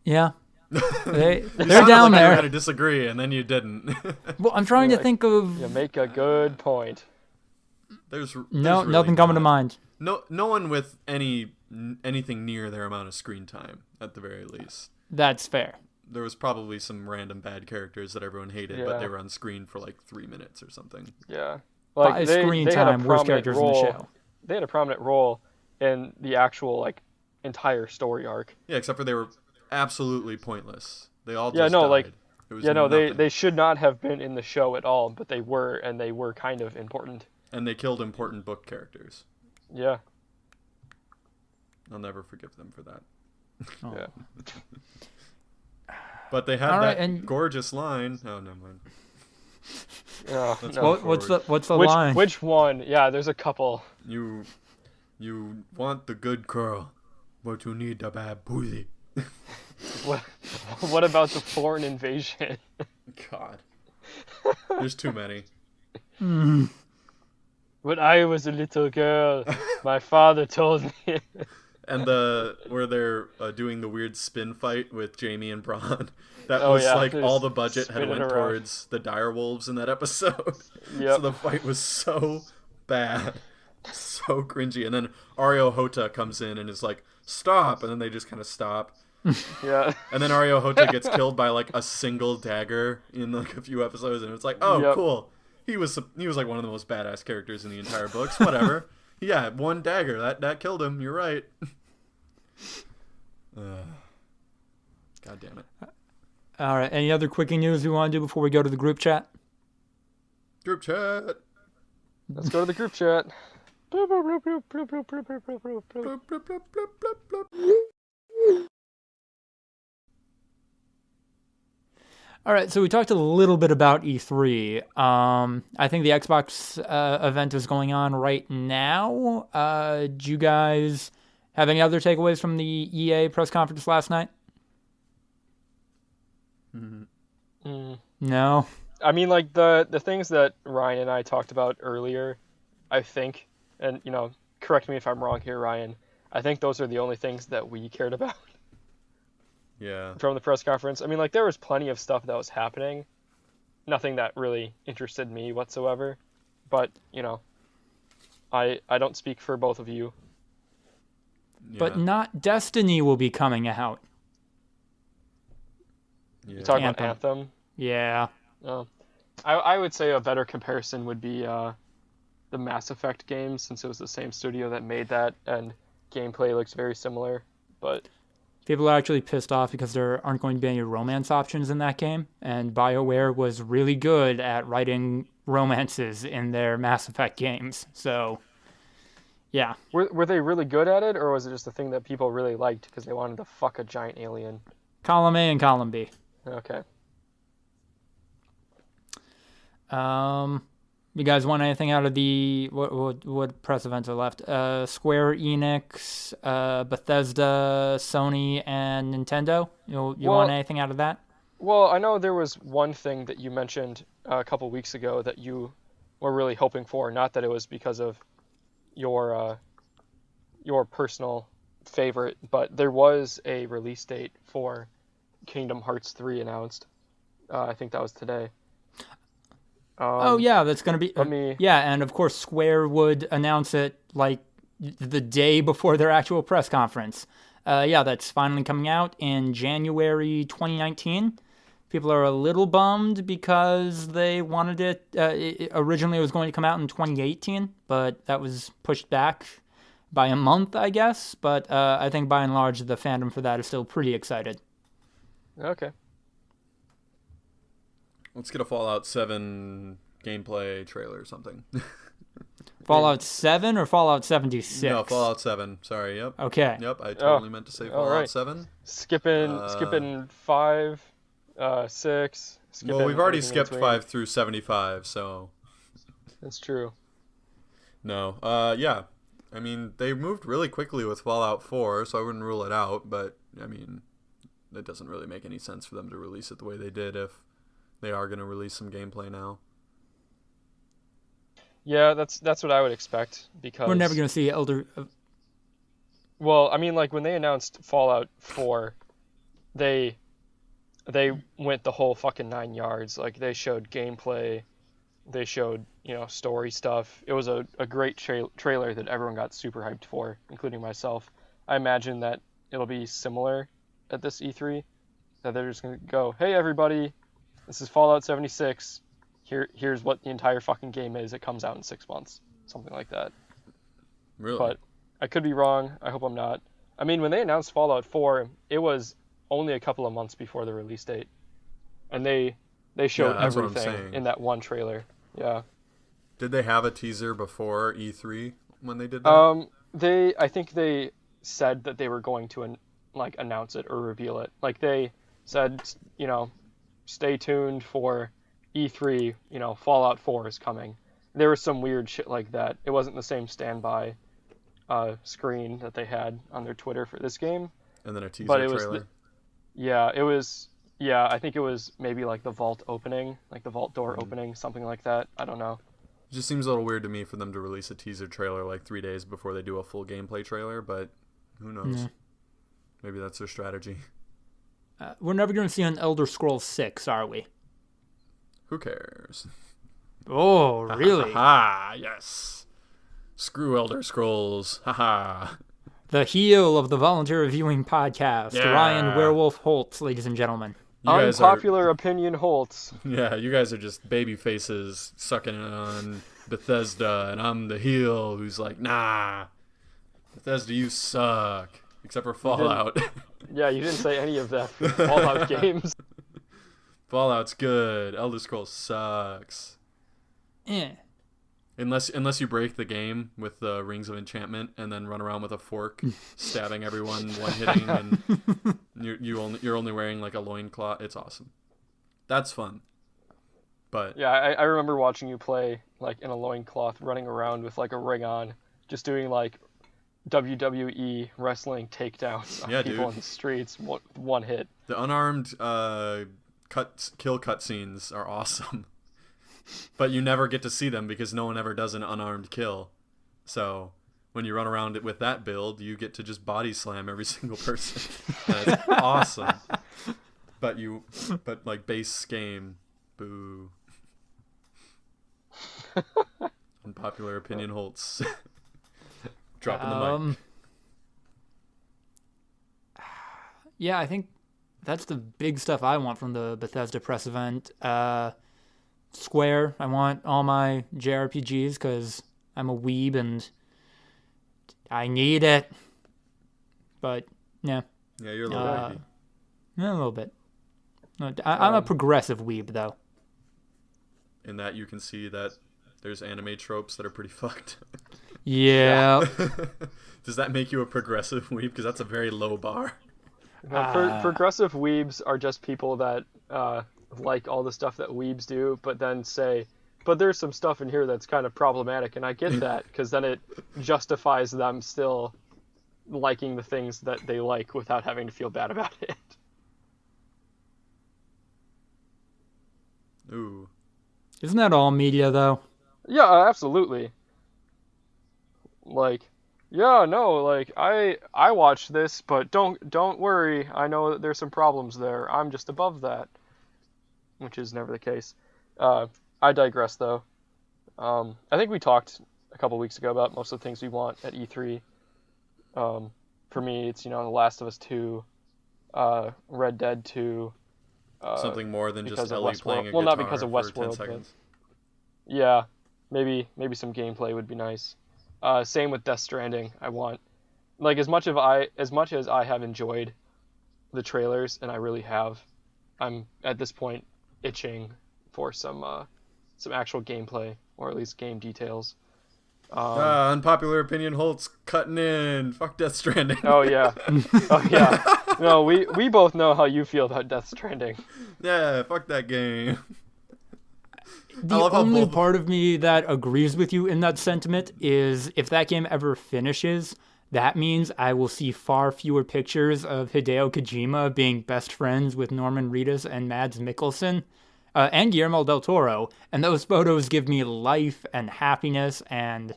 Yeah. They're Like down there. you were going to disagree, and then you didn't. Well, I'm trying to think of... You make a good point. There's no really nothing coming to mind. No one with anything near their amount of screen time at the very least. That's fair. There was probably some random bad characters that everyone hated, but they were on screen for like 3 minutes or something. Yeah. By screen time, worst characters in the show. They had a prominent role in the actual like entire story arc. Yeah, except for they were absolutely pointless. They all just died. They should not have been in the show at all, but they were, and they were kind of important. And they killed important book characters. Yeah. I'll never forgive them for that. Oh. Yeah. But they had that gorgeous line. Oh, never mind. What's the line? Which one? Yeah, there's a couple. You want the good girl, but you need the bad pussy. What about the foreign invasion? God. There's too many. When I was a little girl, my father told me. And where they're doing the weird spin fight with Jamie and Bronn. That was all the budget had went towards the direwolves in that episode. Yep. So the fight was so bad. So cringy. And then Ario Hota comes in and is like, stop! And then they just kind of stop. Yeah. And then Ario Hota gets killed by like a single dagger in like a few episodes, and it's like, oh, cool. He was like one of the most badass characters in the entire books. Whatever. Yeah, one dagger. That killed him. You're right. God damn it. All right. Any other quickie news we want to do before we go to the group chat? Group chat. Let's go to the group chat. All right, so we talked a little bit about E3. I think the Xbox event is going on right now. Do you guys have any other takeaways from the EA press conference last night? No? I mean, like, the things that Ryan and I talked about earlier, I think, and, correct me if I'm wrong here, Ryan, I think those are the only things that we cared about. Yeah. From the press conference. I mean, like, there was plenty of stuff that was happening. Nothing that really interested me whatsoever. But, I don't speak for both of you. Yeah. But not Destiny will be coming out. Yeah. You talking about Anthem? Yeah. I would say a better comparison would be the Mass Effect games, since it was the same studio that made that, and gameplay looks very similar. But people are actually pissed off because there aren't going to be any romance options in that game, and BioWare was really good at writing romances in their Mass Effect games. So, yeah. Were they really good at it, or was it just a thing that people really liked because they wanted to fuck a giant alien? Column A and Column B. Okay. You guys want anything out of the what press events are left? Square Enix, Bethesda, Sony, and Nintendo. You want anything out of that? Well, I know there was one thing that you mentioned a couple weeks ago that you were really hoping for. Not that it was because of your personal favorite, but there was a release date for Kingdom Hearts 3 announced. I think that was today. That's going to be... yeah, and of course Square would announce it like the day before their actual press conference. That's finally coming out in January 2019. People are a little bummed because they wanted it... originally it was going to come out in 2018, but that was pushed back by a month, I guess. But I think by and large the fandom for that is still pretty excited. Okay. Let's get a Fallout 7 gameplay trailer or something. Fallout 7 or Fallout 76? No, Fallout 7. Sorry, yep. Okay. Yep, I totally meant to say Fallout 7. Skipping 5, 6. Well, we've already skipped 5 through 75, so... That's true. No. Yeah. I mean, they moved really quickly with Fallout 4, so I wouldn't rule it out, but, I mean, it doesn't really make any sense for them to release it the way they did if they are going to release some gameplay now. Yeah, that's what I would expect, because we're never going to see Elder... Well, I mean, like, when they announced Fallout 4, they went the whole fucking 9 yards. Like, they showed gameplay, they showed, story stuff. It was a great trailer that everyone got super hyped for, including myself. I imagine that it'll be similar at this E3, that they're just going to go, hey, everybody, this is Fallout 76. Here's what the entire fucking game is. It comes out in 6 months. Something like that. Really? But I could be wrong. I hope I'm not. I mean, when they announced Fallout 4, it was only a couple of months before the release date. And they showed everything in that one trailer. Yeah. Did they have a teaser before E3 when they did that? I think they said that they were going to announce it or reveal it. Like they said, stay tuned for E3, Fallout 4 is coming. There was some weird shit like that. It wasn't the same standby screen that they had on their Twitter for this game. And then a teaser trailer. I think it was maybe like the vault opening, like the vault door opening, something like that. I don't know. It just seems a little weird to me for them to release a teaser trailer like 3 days before they do a full gameplay trailer, but who knows? Yeah. Maybe that's their strategy. We're never going to see an Elder Scrolls 6, are we? Who cares? Oh, really? Yes. Screw Elder Scrolls. Haha. The heel of the Voluntary Viewing Podcast, yeah. Ryan Werewolf Holtz, ladies and gentlemen. Unpopular opinion Holtz. Yeah, you guys are just baby faces sucking on Bethesda, and I'm the heel who's like, nah, Bethesda, you suck. Except for Fallout. Yeah, you didn't say any of that for Fallout games. Fallout's good. Elder Scrolls sucks. Unless you break the game with the Rings of Enchantment and then run around with a fork, stabbing everyone, one hitting, and you're only wearing like a loincloth. It's awesome. That's fun. But yeah, I remember watching you play like in a loincloth, running around with like a ring on, just doing like WWE wrestling takedowns on people in the streets, one hit. The unarmed kill cutscenes are awesome. But you never get to see them because no one ever does an unarmed kill. So when you run around with that build, you get to just body slam every single person. And it's awesome. But like base game, boo. Unpopular opinion Holtz. Dropping the mic. Yeah, I think that's the big stuff I want from the Bethesda press event. Square, I want all my JRPGs because I'm a weeb and I need it. But, yeah. Yeah, you're a little weeby. Yeah, a little bit. No, I'm a progressive weeb, though. In that you can see that there's anime tropes that are pretty fucked. Yeah. Does that make you a progressive weeb? Because that's a very low bar. Progressive weebs are just people that like all the stuff that weebs do, but then say, but there's some stuff in here that's kind of problematic, and I get that, because then it justifies them still liking the things that they like without having to feel bad about it. Ooh. Isn't that all media, though? Yeah, absolutely. Like, yeah, no, like, I watched this, but don't worry, I know that there's some problems there. I'm just above that. Which is never the case. I digress, though. I think we talked a couple weeks ago about most of the things we want at E3. For me, it's, The Last of Us 2, Red Dead 2. Something more than just Ellie Westworld. playing a Well, guitar not because of for Westworld, 10 seconds. But yeah, maybe some gameplay would be nice. Same with Death Stranding. I want, like, as much as I have enjoyed the trailers, and I really have, I'm at this point itching for some actual gameplay, or at least game details. Unpopular opinion Holtz cutting in. Fuck Death Stranding. Oh yeah. No, we both know how you feel about Death Stranding. Yeah, fuck that game. The only part of me that agrees with you in that sentiment is if that game ever finishes, that means I will see far fewer pictures of Hideo Kojima being best friends with Norman Reedus and Mads Mikkelsen and Guillermo del Toro. And those photos give me life and happiness, and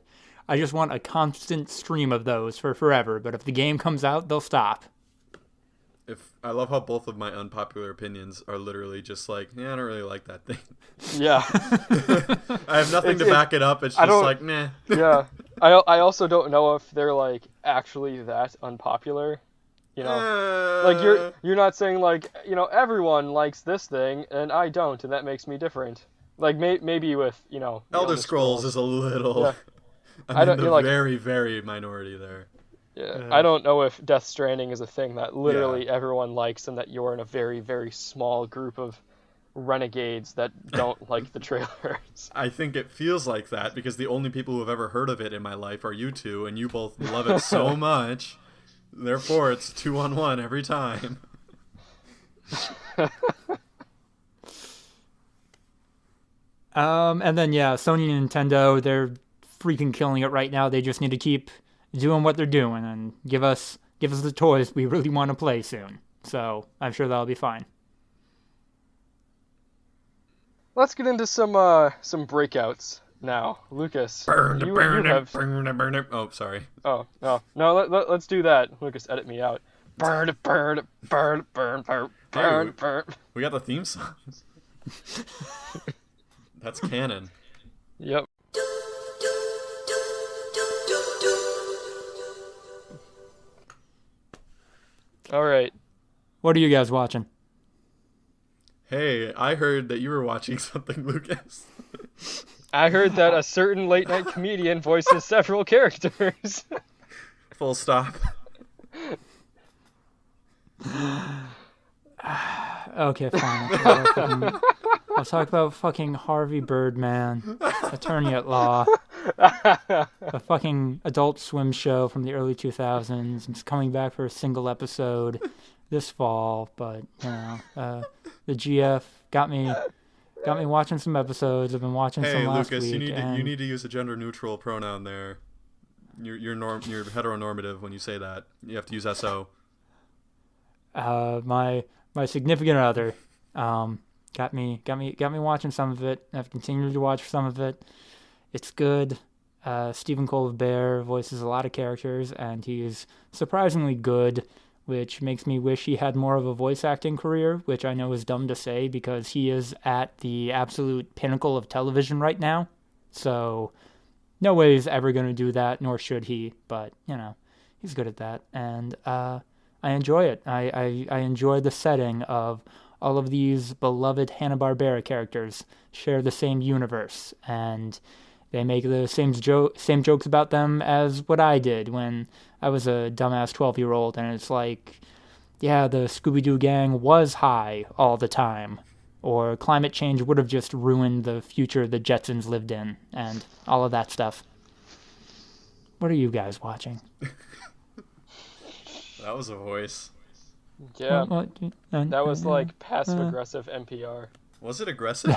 I just want a constant stream of those for forever. But if the game comes out, they'll stop. if I love how both of my unpopular opinions are literally just like, yeah, I don't really like that thing. Yeah. I have nothing to back it up. It's just like, meh. Yeah. I also don't know if they're like actually that unpopular. You know, like you're not saying like, you know, everyone likes this thing and I don't, and that makes me different. Like maybe with, you know, Elder Scrolls is a little. Yeah. I'm in the very, very minority there. Yeah, I don't know if Death Stranding is a thing that literally everyone likes, and that you're in a very, very small group of renegades that don't like the trailers. I think it feels like that because the only people who have ever heard of it in my life are you two, and you both love it so much. Therefore, it's 2-on-1 every time. And then Sony and Nintendo, they're freaking killing it right now. They just need to keep doing what they're doing and give us the toys we really want to play soon. So I'm sure that'll be fine. Let's get into some breakouts now, Lucas. Burn it. Oh, sorry. Oh no, let's do that. Lucas, edit me out. Burn it. We got the theme song. That's canon. Yep. All right. What are you guys watching? Hey, I heard that you were watching something, Lucas. I heard that a certain late-night comedian voices several characters. Full stop. Okay, fine. Let's talk about fucking Harvey Birdman, attorney at law. A fucking Adult Swim show from the early 2000s. It's coming back for a single episode this fall, but the GF got me watching some episodes. I've been watching some last Lucas, week. you need to use a gender neutral pronoun there. You're heteronormative when you say that. You have to use SO. My significant other got me watching some of it. I've continued to watch some of it. It's good. Stephen Colbert voices a lot of characters, and he's surprisingly good, which makes me wish he had more of a voice acting career, which I know is dumb to say because he is at the absolute pinnacle of television right now. So no way he's ever going to do that, nor should he, but, he's good at that. And I enjoy it. I enjoy the setting of all of these beloved Hanna-Barbera characters share the same universe, and they make the same jokes about them as what I did when I was a dumbass 12-year-old, and it's like, yeah, the Scooby-Doo gang was high all the time, or climate change would have just ruined the future the Jetsons lived in, and all of that stuff. What are you guys watching? That was a voice. Yeah, that was like passive-aggressive NPR. Was it aggressive?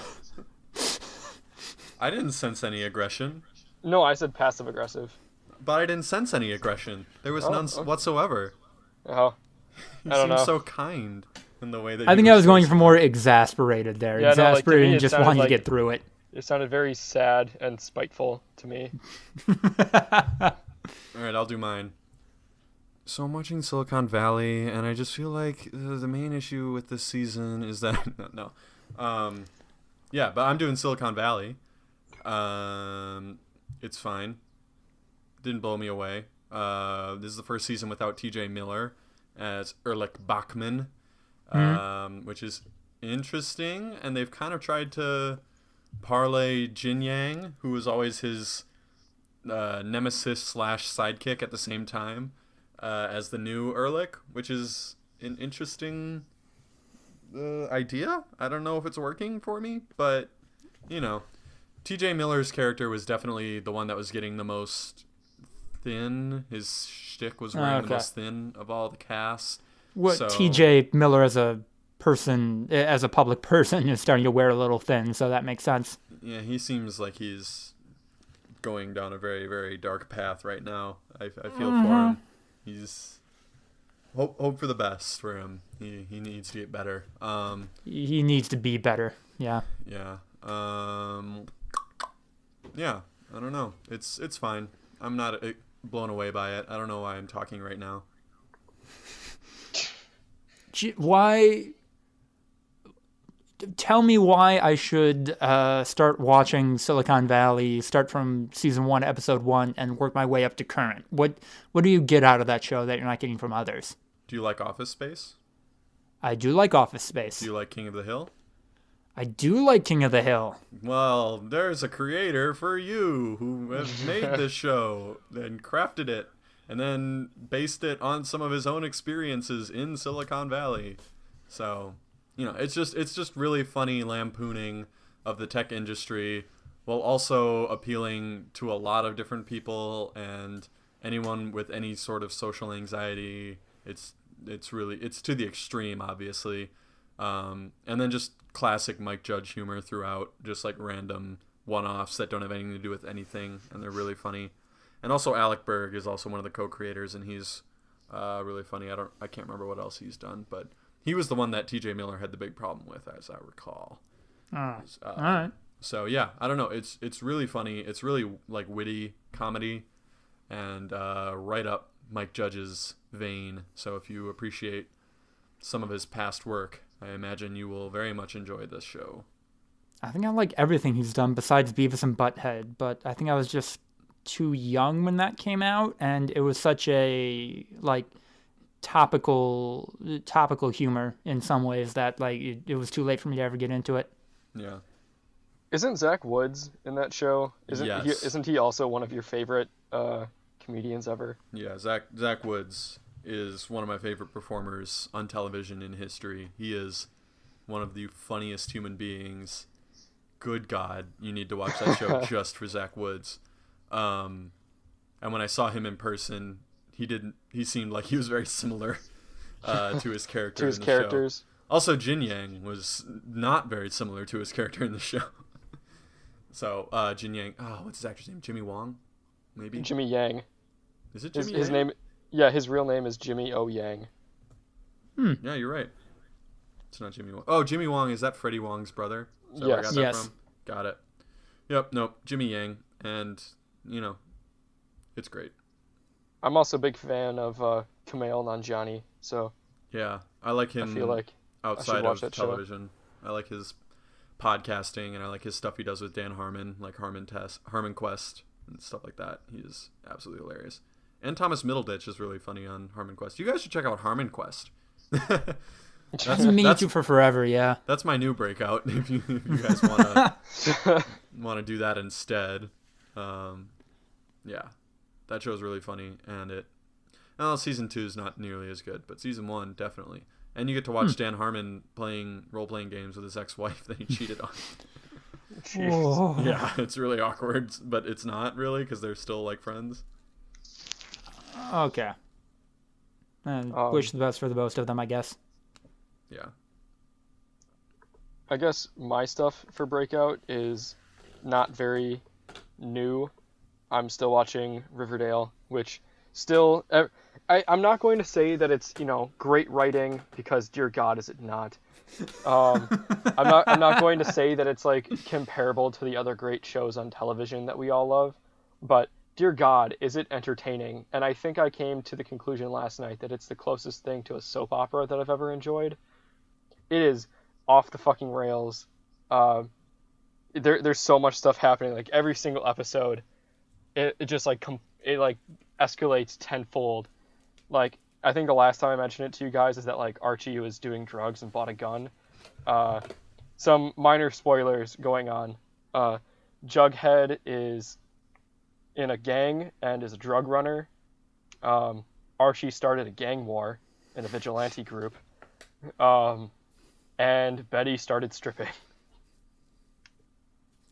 I didn't sense any aggression. No, I said passive-aggressive. But I didn't sense any aggression. There was none whatsoever. Oh, you seemed so kind in the way that. I think I was going for more exasperated there. Yeah, exasperated and just wanting to get through it. It sounded very sad and spiteful to me. All right, I'll do mine. So I'm watching Silicon Valley, and I just feel like the main issue with this season is that yeah, but I'm doing Silicon Valley. It's fine. Didn't blow me away. This is the first season without T.J. Miller as Erlich Bachman, which is interesting. And they've kind of tried to parlay Jin Yang, who was always his nemesis / sidekick at the same time, as the new Erlich, which is an interesting idea. I don't know if it's working for me, but T.J. Miller's character was definitely the one that was getting the most thin. His shtick was wearing the most thin of all the cast. T.J. Miller as a person, as a public person, is starting to wear a little thin, so that makes sense. Yeah, he seems like he's going down a very, very dark path right now. I feel for him. He's hope for the best for him. He needs to get better. He needs to be better. Yeah. Yeah. Yeah. I don't know. It's fine. I'm not blown away by it. I don't know why I'm talking right now. Why? Tell me why I should start watching Silicon Valley, start from season 1, episode 1, and work my way up to current. What do you get out of that show that you're not getting from others? Do you like Office Space? I do like Office Space. Do you like King of the Hill? I do like King of the Hill. Well, there's a creator for you who has made this show and crafted it and then based it on some of his own experiences in Silicon Valley. So, it's just really funny lampooning of the tech industry while also appealing to a lot of different people and anyone with any sort of social anxiety. It's to the extreme, obviously. And then just classic Mike Judge humor throughout, just like random one-offs that don't have anything to do with anything, and they're really funny. And also Alec Berg is also one of the co-creators, and he's really funny. I can't remember what else he's done, but he was the one that TJ Miller had the big problem with, as I recall. All right. So yeah, I don't know. It's really funny. It's really like witty comedy, and right up Mike Judge's vein. So if you appreciate some of his past work, I imagine you will very much enjoy this show. I think I like everything he's done besides Beavis and Butthead, but I think I was just too young when that came out, and it was such a topical humor in some ways that it was too late for me to ever get into it. Yeah. Isn't Zach Woods in that show? Yes. Isn't he also one of your favorite comedians ever? Yeah, Zach Woods is one of my favorite performers on television in history. He is one of the funniest human beings. Good God, you need to watch that show just for Zach Woods. And when I saw him in person, he seemed like he was very similar to his character to his in the characters. show. Also, Jin Yang was not very similar to his character in the show. So, Jin Yang, what's his actor's name? Jimmy Wong? Maybe? Jimmy Yang. Is it Jimmy Yang? His name, yeah, his real name is Jimmy O. Yang. Yeah, you're right. It's not Jimmy Wong. Oh, Jimmy Wong, is that Freddie Wong's brother? Is that where I got that from? Got it. Yep, nope, Jimmy Yang. And, it's great. I'm also a big fan of Kumail Nanjiani, so... Yeah, I like him I feel like outside of television. Show. I like his podcasting, and I like his stuff he does with Dan Harmon, like Harmon Quest, and stuff like that. He is absolutely hilarious. And Thomas Middleditch is really funny on Harmon Quest. You guys should check out Harmon Quest. That's me too for forever, yeah. That's my new breakout. If you guys want to do that instead, yeah, that show's really funny, and season 2 is not nearly as good, but season 1 definitely. And you get to watch Dan Harmon playing role-playing games with his ex-wife that he cheated on. Yeah, it's really awkward, but it's not really because they're still like friends. Okay. And wish the best for the both of them, I guess. Yeah. I guess my stuff for Breakout is not very new. I'm still watching Riverdale, which still... I'm not going to say that it's, great writing, because dear God, is it not. I'm not going to say that it's comparable to the other great shows on television that we all love, but dear God, is it entertaining. And I think I came to the conclusion last night that it's the closest thing to a soap opera that I've ever enjoyed. It is off the fucking rails. There's so much stuff happening. Every single episode, it just escalates tenfold. I think the last time I mentioned it to you guys is that Archie was doing drugs and bought a gun. Some minor spoilers going on. Jughead is in a gang and is a drug runner. Archie started a gang war in a vigilante group. And Betty started stripping.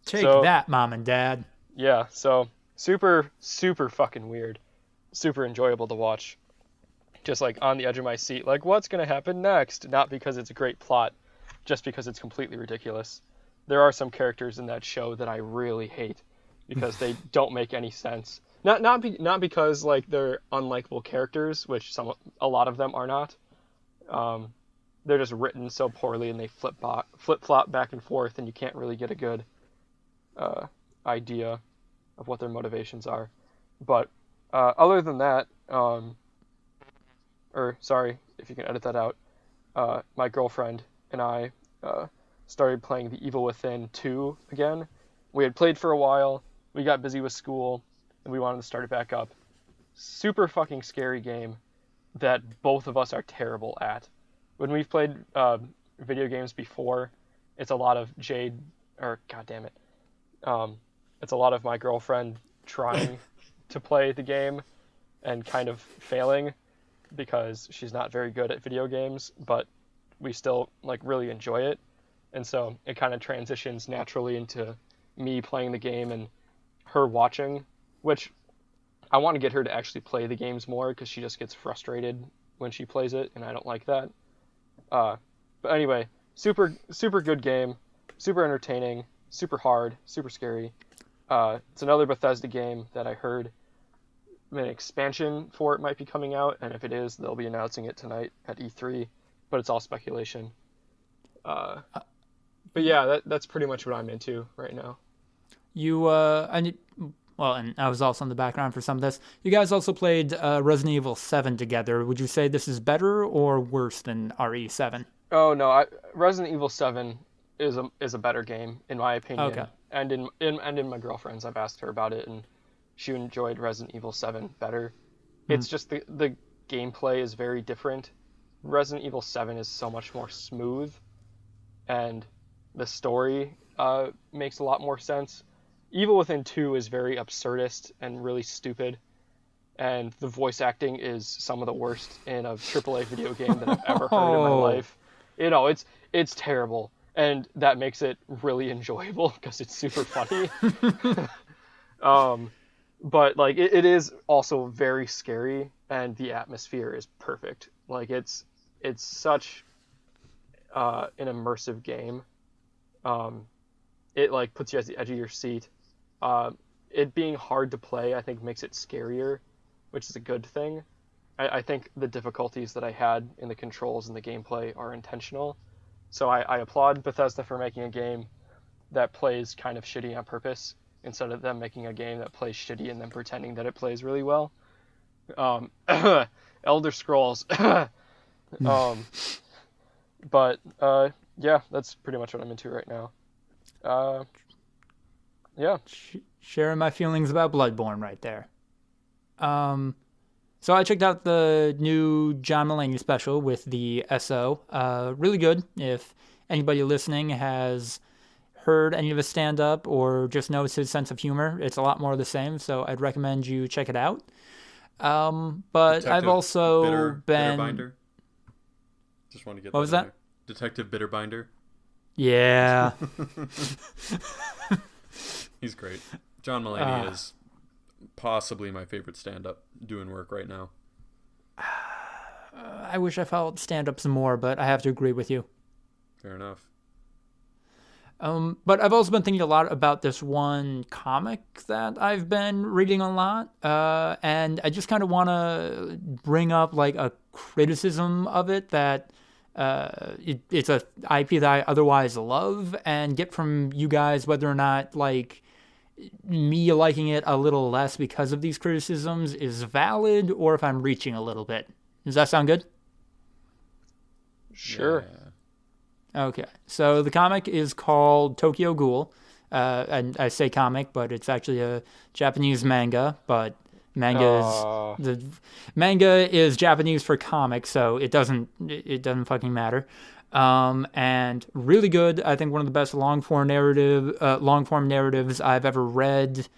Take that, Mom and Dad. Yeah, so super, super fucking weird. Super enjoyable to watch. Just on the edge of my seat, what's going to happen next? Not because it's a great plot, just because it's completely ridiculous. There are some characters in that show that I really hate because they don't make any sense. Not because they're unlikable characters, which a lot of them are not. They're just written so poorly and they flip-flop back and forth, and you can't really get a good idea of what their motivations are. But other than that, or sorry if you can edit that out. my girlfriend and I started playing The Evil Within 2 again. We had played for a while, we got busy with school, and we wanted to start it back up. Super fucking scary game that both of us are terrible at. When we've played video games before, it's a lot of it's a lot of my girlfriend trying to play the game and kind of failing because she's not very good at video games, but we still like really enjoy it. And so it kind of transitions naturally into me playing the game and her watching, which I want to get her to actually play the games more because she just gets frustrated when she plays it, and I don't like that. But anyway, super good game, super entertaining, super hard, super scary. It's another Bethesda game that I heard an expansion for it might be coming out, and if it is, they'll be announcing it tonight at E3, but it's all speculation. But yeah, that's pretty much what I'm into right now. And I was also in the background for some of this. You guys also played Resident Evil 7 together. Would you say this is better or worse than RE7? Oh no, Resident Evil 7 is a better game in my opinion. Okay. And in my girlfriend's, I've asked her about it, and she enjoyed Resident Evil 7 better. It's just the gameplay is very different. Resident Evil 7 is so much more smooth, and the story makes a lot more sense. Evil Within 2 is very absurdist and really stupid, and the voice acting is some of the worst in a AAA video game that I've ever heard in my life. You know, it's terrible, and that makes it really enjoyable because it's super funny. But like it is also very scary, and the atmosphere is perfect. Like it's such an immersive game. It like puts you at the edge of your seat. It being hard to play, I think, makes it scarier, which is a good thing. I think the difficulties that I had in the controls and the gameplay are intentional. So I applaud Bethesda for making a game that plays kind of shitty on purpose, instead of them making a game that plays shitty and then pretending that it plays really well. Elder Scrolls. But yeah, that's pretty much what I'm into right now. Yeah. Sharing my feelings about Bloodborne right there. So I checked out the new John Mulaney special with the SO. Really good. If anybody listening has heard any of his stand-up or just knows his sense of humor, it's a lot more of the same, so I'd recommend you check it out. But Detective I've also been... Bitterbinder. Just want to get what was that? there. Detective Bitterbinder. Yeah. He's great. John Mulaney is possibly my favorite stand-up doing work right now. I wish I followed stand-ups more, but I have to agree with you. Fair enough. But I've also been thinking a lot about this one comic that I've been reading a lot, and I just kind of want to bring up like a criticism of it that it's a IP that I otherwise love, and get from you guys whether or not like me liking it a little less because of these criticisms is valid, or if I'm reaching a little bit. Does that sound good? Sure. Yeah. Okay, so the comic is called Tokyo Ghoul, and I say comic, but it's actually a Japanese manga, but manga is Japanese for comic, so it doesn't fucking matter. And really good. I think one of the best long form narratives I've ever read,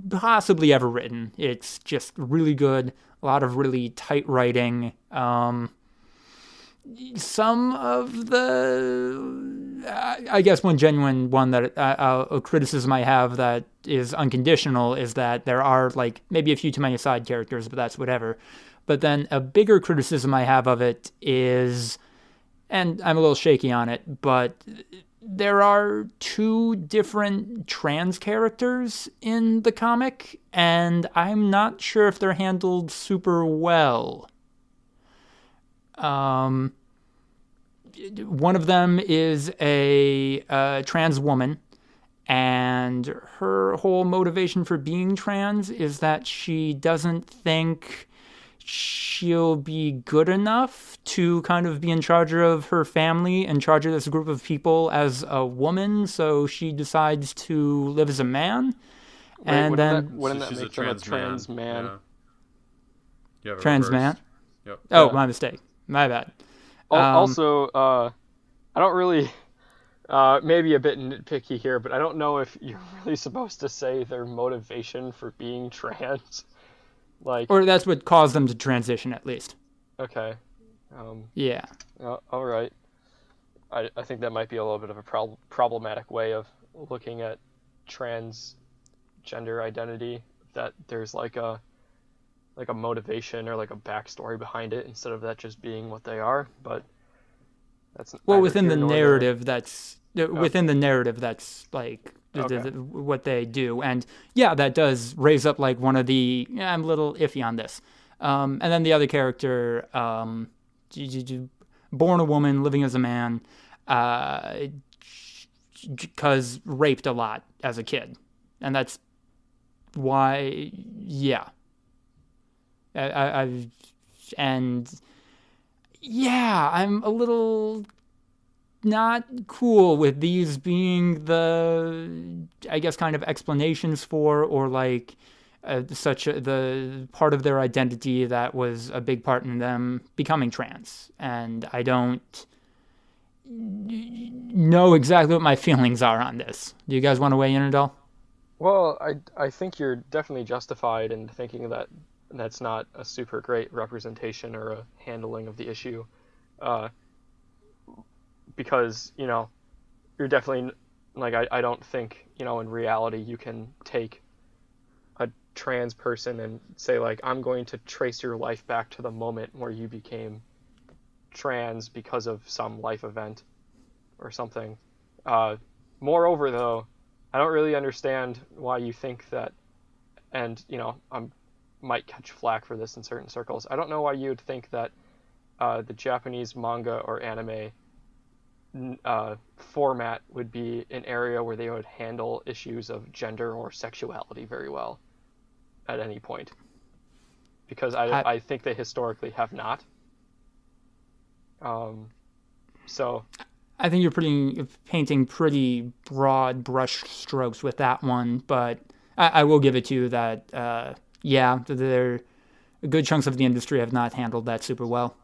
possibly ever written. It's just really good. A lot of really tight writing. Some of the, I guess one genuine one that a criticism I have that is unconditional is that there are like maybe a few too many side characters, but that's whatever. But then a bigger criticism I have of it is, and I'm a little shaky on it, but there are two different trans characters in the comic, and I'm not sure if they're handled super well. One of them is a trans woman, and her whole motivation for being trans is that she doesn't think she'll be good enough to kind of be in charge of her family, in charge of this group of people as a woman, so she decides to live as a man. Wait, and wouldn't that make them a trans man? Yeah. Trans man? Yep. Oh, Yeah. my mistake. My bad. Also, I don't really, maybe a bit nitpicky here, but I don't know if you're really supposed to say their motivation for being trans. Like, Or that's what caused them to transition, at least. okay. Yeah. All right. I think that might be a little bit of a problematic way of looking at transgender identity, that there's like a motivation or like a backstory behind it instead of that just being what they are. But that's within the narrative, that's like Okay. what they do. And yeah, that does raise up like one of the, I'm a little iffy on this. And then the other character, born a woman, living as a man, because raped a lot as a kid. And that's why, yeah. I'm a little not cool with these being the, I guess, kind of explanations for, or like the part of their identity that was a big part in them becoming trans. And I don't know exactly what my feelings are on this. Do you guys want to weigh in at all? Well, I think you're definitely justified in thinking that that's not a super great representation or a handling of the issue, because, you're definitely, like, I don't think, in reality you can take a trans person and say, like, I'm going to trace your life back to the moment where you became trans because of some life event or something. Moreover, though, I don't really understand why you think that, and, I might catch flack for this in certain circles. I don't know why you would think that the Japanese manga or anime format would be an area where they would handle issues of gender or sexuality very well at any point. Because I think they historically have not. So I think you're painting pretty broad brush strokes with that one, but I will give it to you that, there good chunks of the industry have not handled that super well.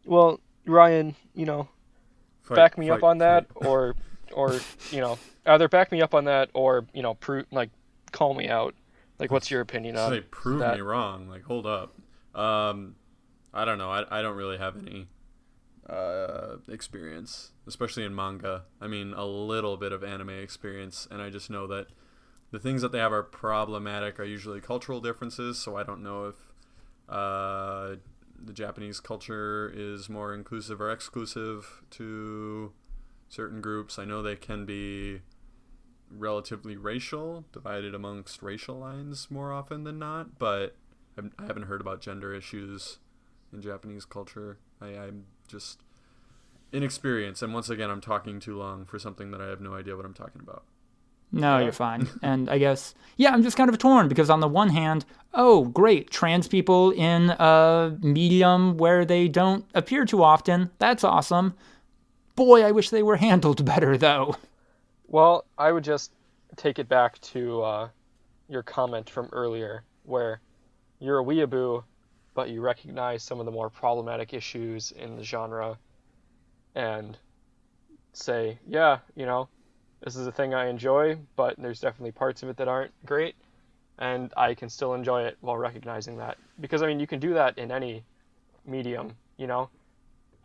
Well, Ryan, back me up on that, or either back me up on that, or call me out. Like, what's your opinion on They prove that? me wrong. Like, hold up. I don't know. I don't really have any experience, especially in manga. I mean, a little bit of anime experience, and I just know that the things that they have are problematic are usually cultural differences. So I don't know if the Japanese culture is more inclusive or exclusive to certain groups. I know they can be relatively racial, divided amongst racial lines more often than not, but I haven't heard about gender issues in Japanese culture. I'm just inexperienced, and once again, I'm talking too long for something that I have no idea what I'm talking about. No, you're fine. And I guess, I'm just kind of torn because on the one hand, oh, great, trans people in a medium where they don't appear too often. That's awesome. Boy, I wish they were handled better, though. Well, I would just take it back to your comment from earlier, where you're a weeaboo, but you recognize some of the more problematic issues in the genre, and say, this is a thing I enjoy, but there's definitely parts of it that aren't great, and I can still enjoy it while recognizing that. Because, you can do that in any medium,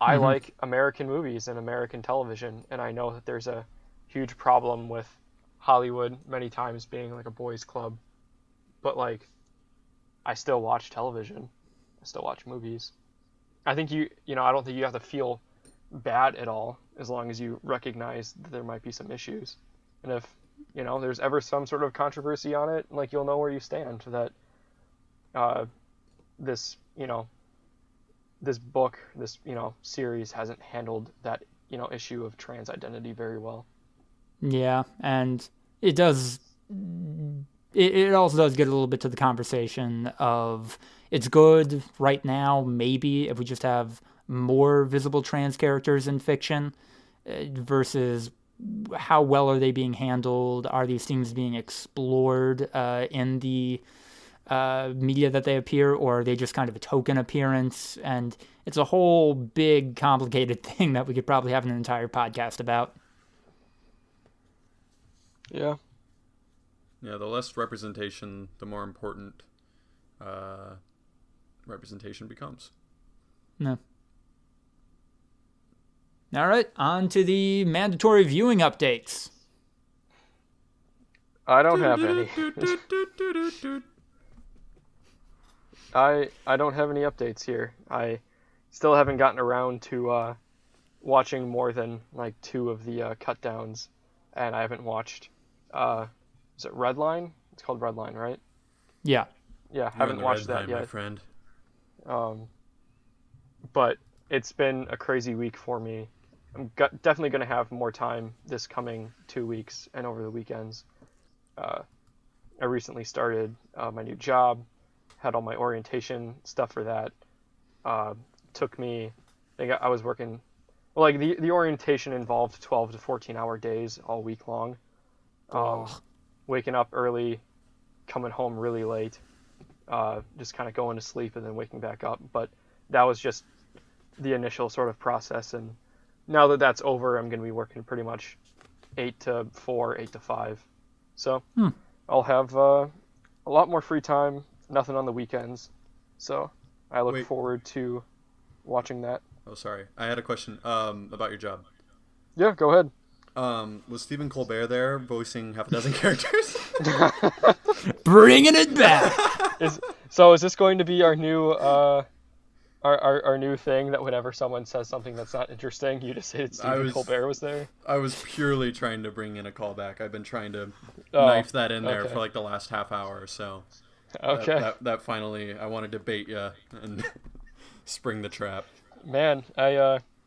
I like American movies and American television, and I know that there's a huge problem with Hollywood many times being like a boys' club, but, like, I still watch television. I still watch movies. I think I don't think you have to feel bad at all as long as you recognize that there might be some issues. And if, there's ever some sort of controversy on it, like, you'll know where you stand, that this book, this, series hasn't handled that, issue of trans identity very well. Yeah, and it does it also does get a little bit to the conversation of it's good right now, maybe, if we just have more visible trans characters in fiction versus how well are they being handled? Are these themes being explored in the media that they appear, or are they just kind of a token appearance? And it's a whole big, complicated thing that we could probably have an entire podcast about. Yeah. Yeah, the less representation, the more important representation becomes. No. All right, on to the mandatory viewing updates. I don't have any. I don't have any updates here. I still haven't gotten around to watching more than like 2 of the cut downs, and I haven't watched. Is it Redline? It's called Redline, right? Yeah. Yeah, haven't watched that yet. My friend. But it's been a crazy week for me. I'm definitely going to have more time this coming 2 weeks and over the weekends. I recently started my new job, had all my orientation stuff for that. Took me, I think I was working, well, like the orientation involved 12 to 14 hour days all week long. Waking up early, coming home really late, just kind of going to sleep and then waking back up. But that was just the initial sort of process. And now that that's over, I'm going to be working pretty much 8 to 4, 8 to 5. So I'll have a lot more free time, nothing on the weekends. So I look forward to watching that. Oh, sorry. I had a question about your job. Yeah, go ahead. Was Stephen Colbert there voicing half a dozen characters? Bringing it back. Is this going to be our new our new thing that whenever someone says something that's not interesting, you just say that Stephen Colbert was there? I was purely trying to bring in a callback. I've been trying to knife that in there for like the last half hour or so. Okay. That finally, I wanted to bait you and spring the trap. Man,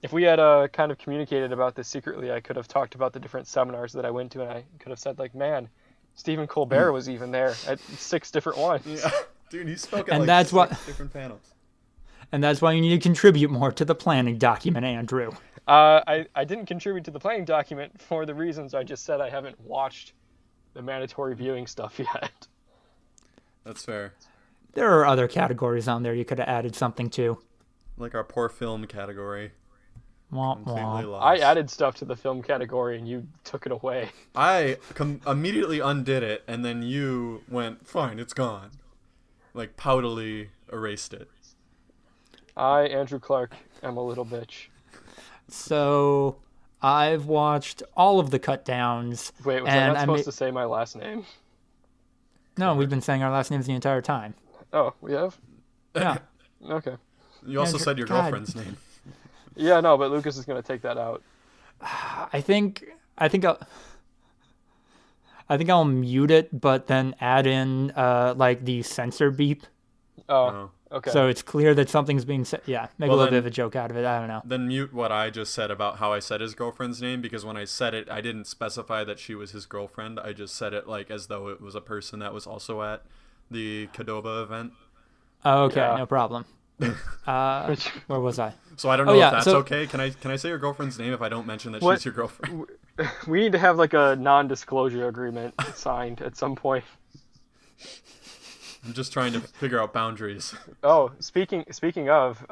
if we had kind of communicated about this secretly, I could have talked about the different seminars that I went to, and I could have said, like, man, Stephen Colbert was even there at 6 different ones. Yeah. Dude, he spoke at and like that's 6 different panels. And that's why you need to contribute more to the planning document, Andrew. I didn't contribute to the planning document for the reasons I just said. I haven't watched the mandatory viewing stuff yet. That's fair. There are other categories on there you could have added something to. Like our poor film category. Completely lost. I added stuff to the film category and you took it away. I immediately undid it, and then you went, fine, it's gone. Like, poutily erased it. I, Andrew Clark, am a little bitch. So, I've watched all of the cut downs. Wait, was I not supposed to say my last name? No, we've been saying our last names the entire time. Oh, we have? Yeah. Okay. You also said your girlfriend's name. Yeah, no, but Lucas is going to take that out. I think I'll mute it, but then add in like the censor beep. Oh, okay. So it's clear that something's being said. Yeah, make a little bit of a joke out of it. I don't know. Then mute what I just said about how I said his girlfriend's name, because when I said it, I didn't specify that she was his girlfriend. I just said it like as though it was a person that was also at the Cadova event. Oh, okay, yeah. No problem. Where was I? So I don't know if that's okay. Can I say your girlfriend's name if I don't mention that she's your girlfriend? We need to have like a non-disclosure agreement signed at some point. I'm just trying to figure out boundaries. Oh, speaking of,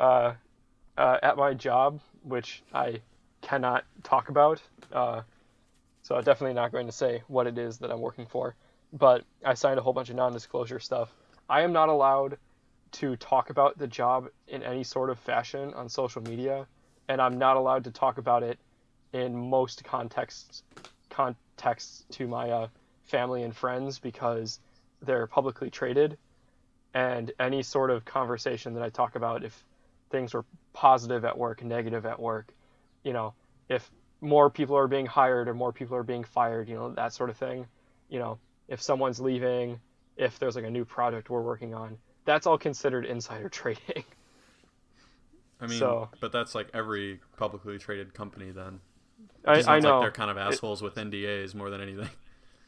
at my job, which I cannot talk about, so I'm definitely not going to say what it is that I'm working for, but I signed a whole bunch of non-disclosure stuff. I am not allowed to talk about the job in any sort of fashion on social media, and I'm not allowed to talk about it in most contexts to my family and friends because they're publicly traded, and any sort of conversation that I talk about, if things were positive at work, negative at work, you know, if more people are being hired or more people are being fired, you know, that sort of thing, you know, if someone's leaving, if there's like a new project we're working on, that's all considered insider trading. I mean, but that's like every publicly traded company then. I know. Like they're kind of assholes with NDAs more than anything.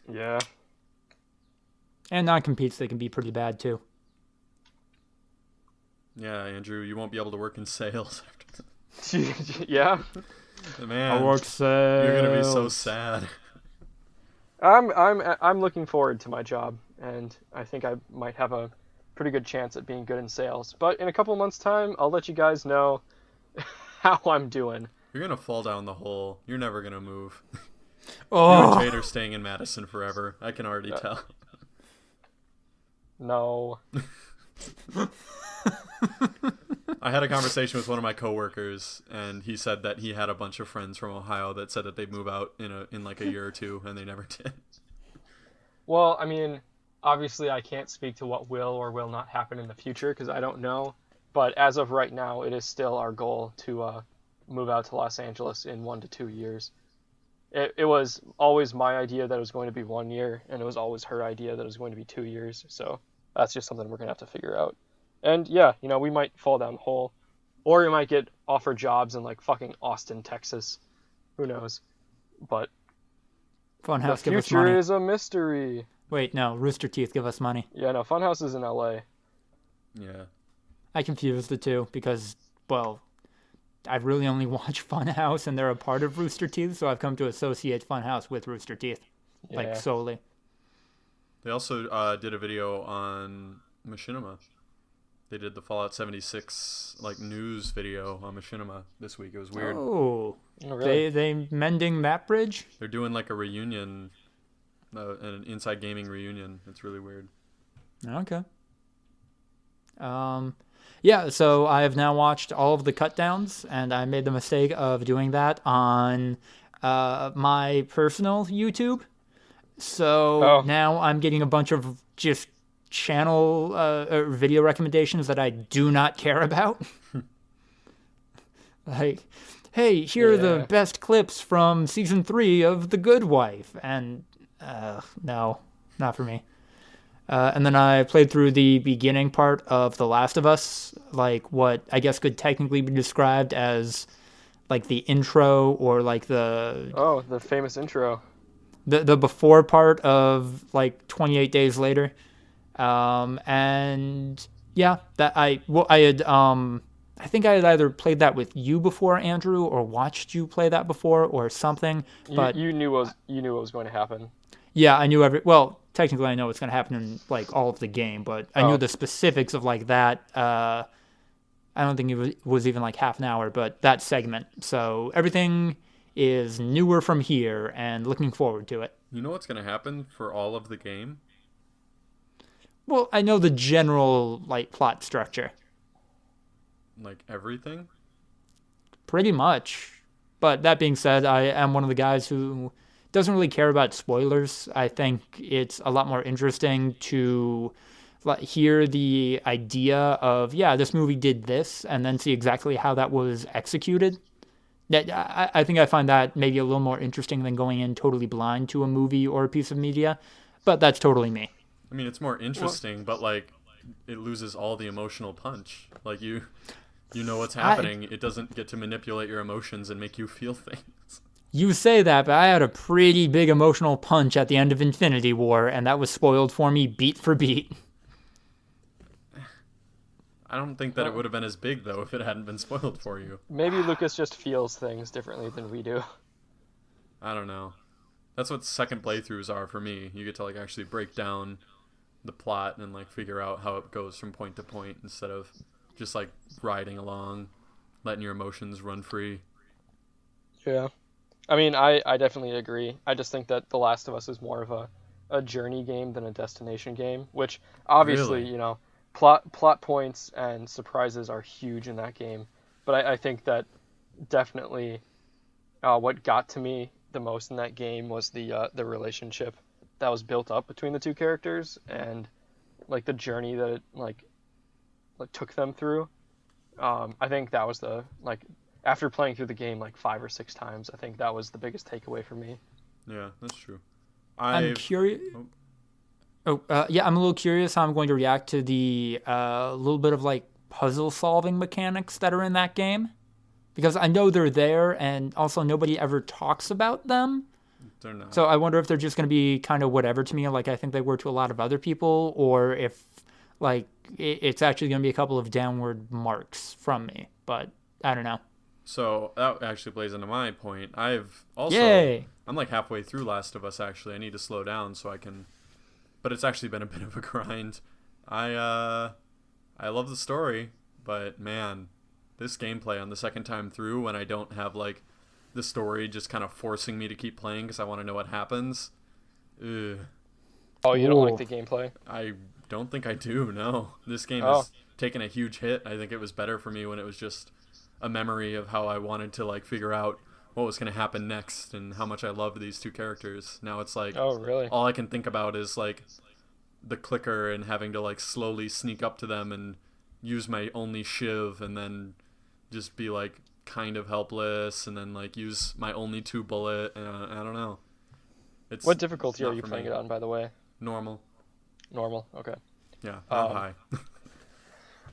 Yeah. And non-competes, they can be pretty bad too. Yeah, Andrew, you won't be able to work in sales after that. Yeah. Man, I work sales. You're gonna be so sad. I'm looking forward to my job, and I think I might have a pretty good chance at being good in sales. But in a couple months' time, I'll let you guys know how I'm doing. You're gonna fall down the hole. You're never gonna move. Oh. You and Jade are staying in Madison forever. I can already tell. No. I had a conversation with one of my coworkers, and he said that he had a bunch of friends from Ohio that said that they'd move out in like a year or two, and they never did. Well, I mean, obviously I can't speak to what will or will not happen in the future because I don't know. But as of right now, it is still our goal to move out to Los Angeles in 1 to 2 years. It was always my idea that it was going to be 1 year, and it was always her idea that it was going to be 2 years. So that's just something we're going to have to figure out. And yeah, we might fall down the hole, or we might get offered jobs in like fucking Austin, Texas. Who knows? But Funhouse, the give us money. future is a mystery. Wait, no, Rooster Teeth, give us money. Yeah, no, Funhouse is in LA. Yeah. I confuse the two because, well, I really only watch Funhouse, and they're a part of Rooster Teeth, so I've come to associate Funhouse with Rooster Teeth, like solely. They also did a video on Machinima. They did the Fallout 76 like news video on Machinima this week. It was weird. Oh, really? They mending that bridge? They're doing like a reunion, an inside gaming reunion. It's really weird. Okay. Yeah, so I have now watched all of the cut downs, and I made the mistake of doing that on my personal YouTube. So now I'm getting a bunch of just channel or video recommendations that I do not care about. Like, hey, here are the best clips from season 3 of The Good Wife, and no, not for me. And then I played through the beginning part of The Last of Us, like what I guess could technically be described as like the intro, or like the famous intro, the before part of like 28 Days Later. And yeah, that I think I had either played that with you before, Andrew, or watched you play that before, or something. But you knew what was going to happen. Yeah, I knew technically I know what's going to happen in like all of the game, but I knew the specifics of like that. I don't think it was even like half an hour, but that segment. So everything is newer from here, and looking forward to it. You know what's going to happen for all of the game? Well, I know the general like plot structure. Like everything? Pretty much. But that being said, I am one of the guys who doesn't really care about spoilers. I think it's a lot more interesting to hear the idea of, this movie did this, and then see exactly how that was executed. I think I find that maybe a little more interesting than going in totally blind to a movie or a piece of media, but that's totally me. I mean, it's more interesting, but like it loses all the emotional punch. Like you know what's happening. It doesn't get to manipulate your emotions and make you feel things. You say that, but I had a pretty big emotional punch at the end of Infinity War, and that was spoiled for me beat for beat. I don't think that it would have been as big, though, if it hadn't been spoiled for you. Maybe Lucas just feels things differently than we do. I don't know. That's what second playthroughs are for me. You get to like actually break down the plot and like figure out how it goes from point to point instead of just like riding along, letting your emotions run free. Yeah. I mean, I definitely agree. I just think that The Last of Us is more of a journey game than a destination game, which obviously, Really? Plot points and surprises are huge in that game. But I think that definitely what got to me the most in that game was the relationship that was built up between the two characters, and like the journey that it like took them through. I think that was after playing through the game like 5 or 6 times, I think that was the biggest takeaway for me. Yeah, that's true. I'm curious. I'm a little curious how I'm going to react to the little bit of like puzzle solving mechanics that are in that game, because I know they're there, and also nobody ever talks about them. They're not. So I wonder if they're just going to be kind of whatever to me, like I think they were to a lot of other people, or if like it's actually going to be a couple of downward marks from me. But I don't know. So that actually plays into my point. I've also Yay! I'm like halfway through Last of Us actually. I need to slow down so I can, but it's actually been a bit of a grind. I love the story, but man, this gameplay on the second time through when I don't have like the story just kind of forcing me to keep playing because I want to know what happens. Ugh. Oh, you don't like the gameplay? I don't think I do, no. This game has taken a huge hit. I think it was better for me when it was just a memory of how I wanted to like figure out what was going to happen next and how much I loved these two characters. Now it's like, oh, really? all I can think about is like the clicker and having to like slowly sneak up to them and use my only shiv and then just be like kind of helpless and then like use my only 2 bullet. I don't know. What difficulty are you playing it on, by the way? Normal. Normal, okay. Yeah, not high.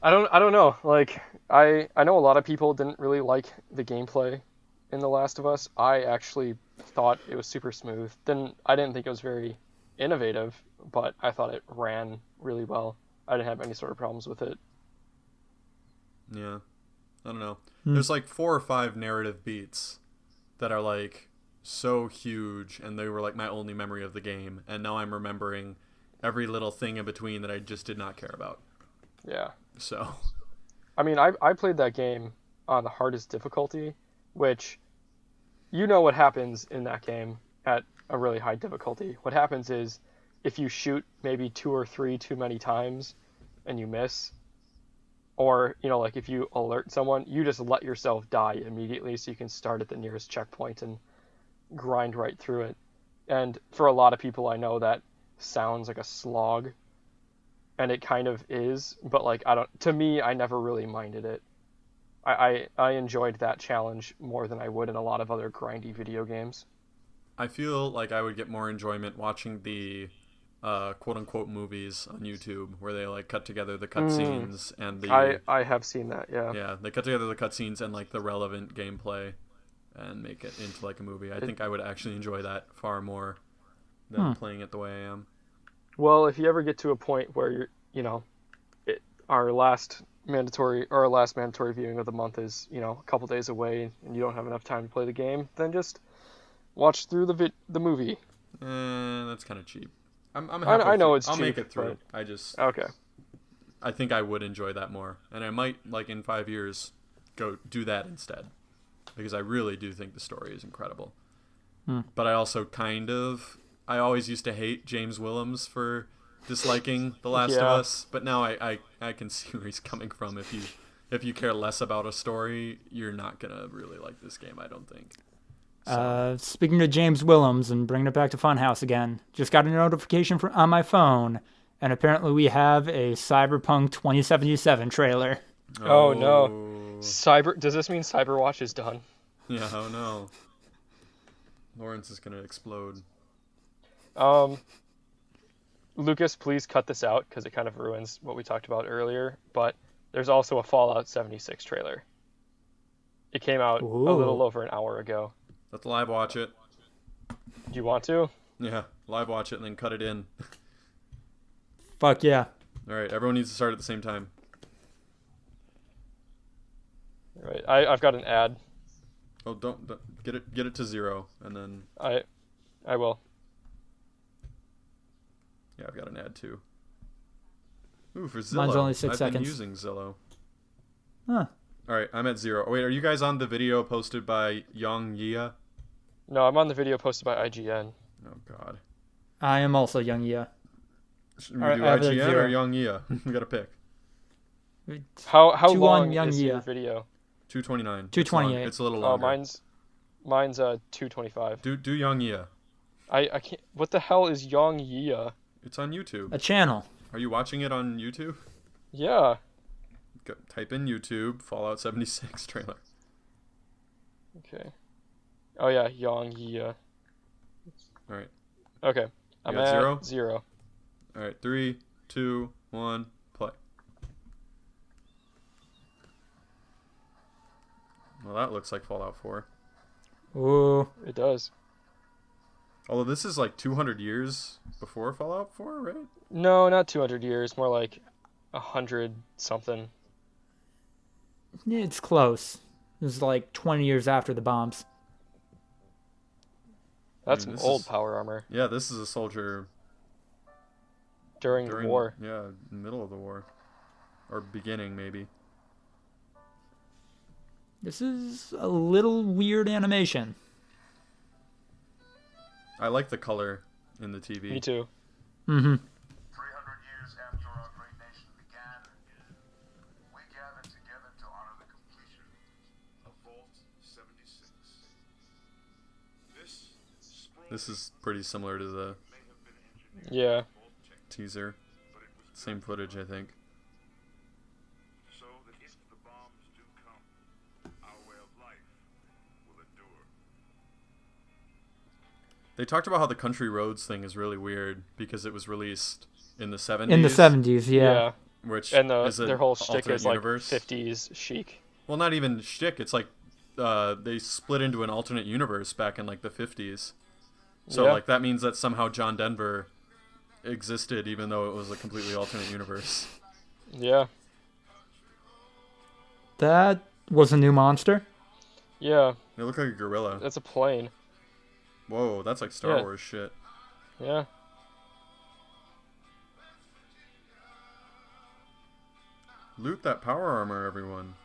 I don't know. Like I know a lot of people didn't really like the gameplay in The Last of Us. I actually thought it was super smooth. I didn't think it was very innovative, but I thought it ran really well. I didn't have any sort of problems with it. Yeah. I don't know. There's like 4 or 5 narrative beats that are like so huge and they were like my only memory of the game, and now I'm remembering every little thing in between that I just did not care about. Yeah. So I mean, I played that game on the hardest difficulty, which you know what happens in that game at a really high difficulty. What happens is if you shoot maybe 2 or 3 too many times and you miss, or, you know, like if you alert someone, you just let yourself die immediately so you can start at the nearest checkpoint and grind right through it. And for a lot of people I know, that sounds like a slog, and it kind of is, but like to me, I never really minded it. I enjoyed that challenge more than I would in a lot of other grindy video games. I feel like I would get more enjoyment watching the quote-unquote movies on YouTube where they like cut together the cutscenes and the... I have seen that, yeah. Yeah, they cut together the cutscenes and like the relevant gameplay and make it into like a movie. I think I would actually enjoy that far more than playing it the way I am. Well, if you ever get to a point where you're, you know, our last mandatory viewing of the month is, you know, a couple days away and you don't have enough time to play the game, then just watch through the movie. That's kind of cheap. I know it's I'll cheap. make it through. Okay. I think I would enjoy that more, and I might like in 5 years go do that instead, because I really do think the story is incredible. But I also I always used to hate James Willems for disliking The Last of Us, but now I can see where he's coming from. If you care less about a story, you're not gonna really like this game, I don't think. So. Speaking of James Willems and bringing it back to Funhouse again, just got a notification on my phone, and apparently we have a Cyberpunk 2077 trailer. Oh no. Does this mean Cyberwatch is done? Yeah, oh no. Lawrence is gonna explode. Lucas, please cut this out because it kind of ruins what we talked about earlier, but there's also a Fallout 76 trailer. It came out a little over an hour ago. Let's live watch it. Do you want to? Yeah, live watch it and then cut it in. Fuck yeah. Alright, everyone needs to start at the same time. Right, I've got an ad. Oh, don't get it to 0 and then... I will. Yeah, I've got an ad too. Ooh, for Zillow. Mine's only 6 seconds. I've been using Zillow. Huh. Alright, I'm at 0. Oh, wait, are you guys on the video posted by Young Yia? No, I'm on the video posted by IGN. Oh, God. I am also Young Yia. Should we do IGN or Young Yia? We gotta pick. How long is your video? 229. 228. It's a little longer. Mine's 225. Do Young Yia. I can't. What the hell is Young Yia? It's on YouTube. A channel. Are you watching it on YouTube? Yeah. Type in YouTube Fallout 76 trailer. Okay. Oh yeah, Young Yia. All right. Okay. I'm at 0? 0. All right. 3, 2, 1, play. Well, that looks like Fallout 4. Ooh. It does. Although this is like 200 years before Fallout 4, right? No, not 200 years. More like 100 something. It's close. It was like 20 years after the bombs. That's some old power armor. Yeah, this is a soldier during the war. Yeah, middle of the war. Or beginning, maybe. This is a little weird animation. I like the color in the TV. Me too. 300 years after our great nation began, we gathered together to honor the completion of Vault 76. This is pretty similar to the teaser. Same footage, I think. So that if the bombs do come, our way of life will endure. They talked about how the country roads thing is really weird because it was released in the 70s. In the 70s, yeah. Which and is their whole shtick is universe. Like 50s chic. Well, not even shtick. It's like they split into an alternate universe back in like the 50s. So like that means that somehow John Denver existed even though it was a completely alternate universe. Yeah. That was a new monster? Yeah. They look like a gorilla. That's a plane. Whoa, that's like Star Wars shit. Yeah. Loot that power armor, everyone.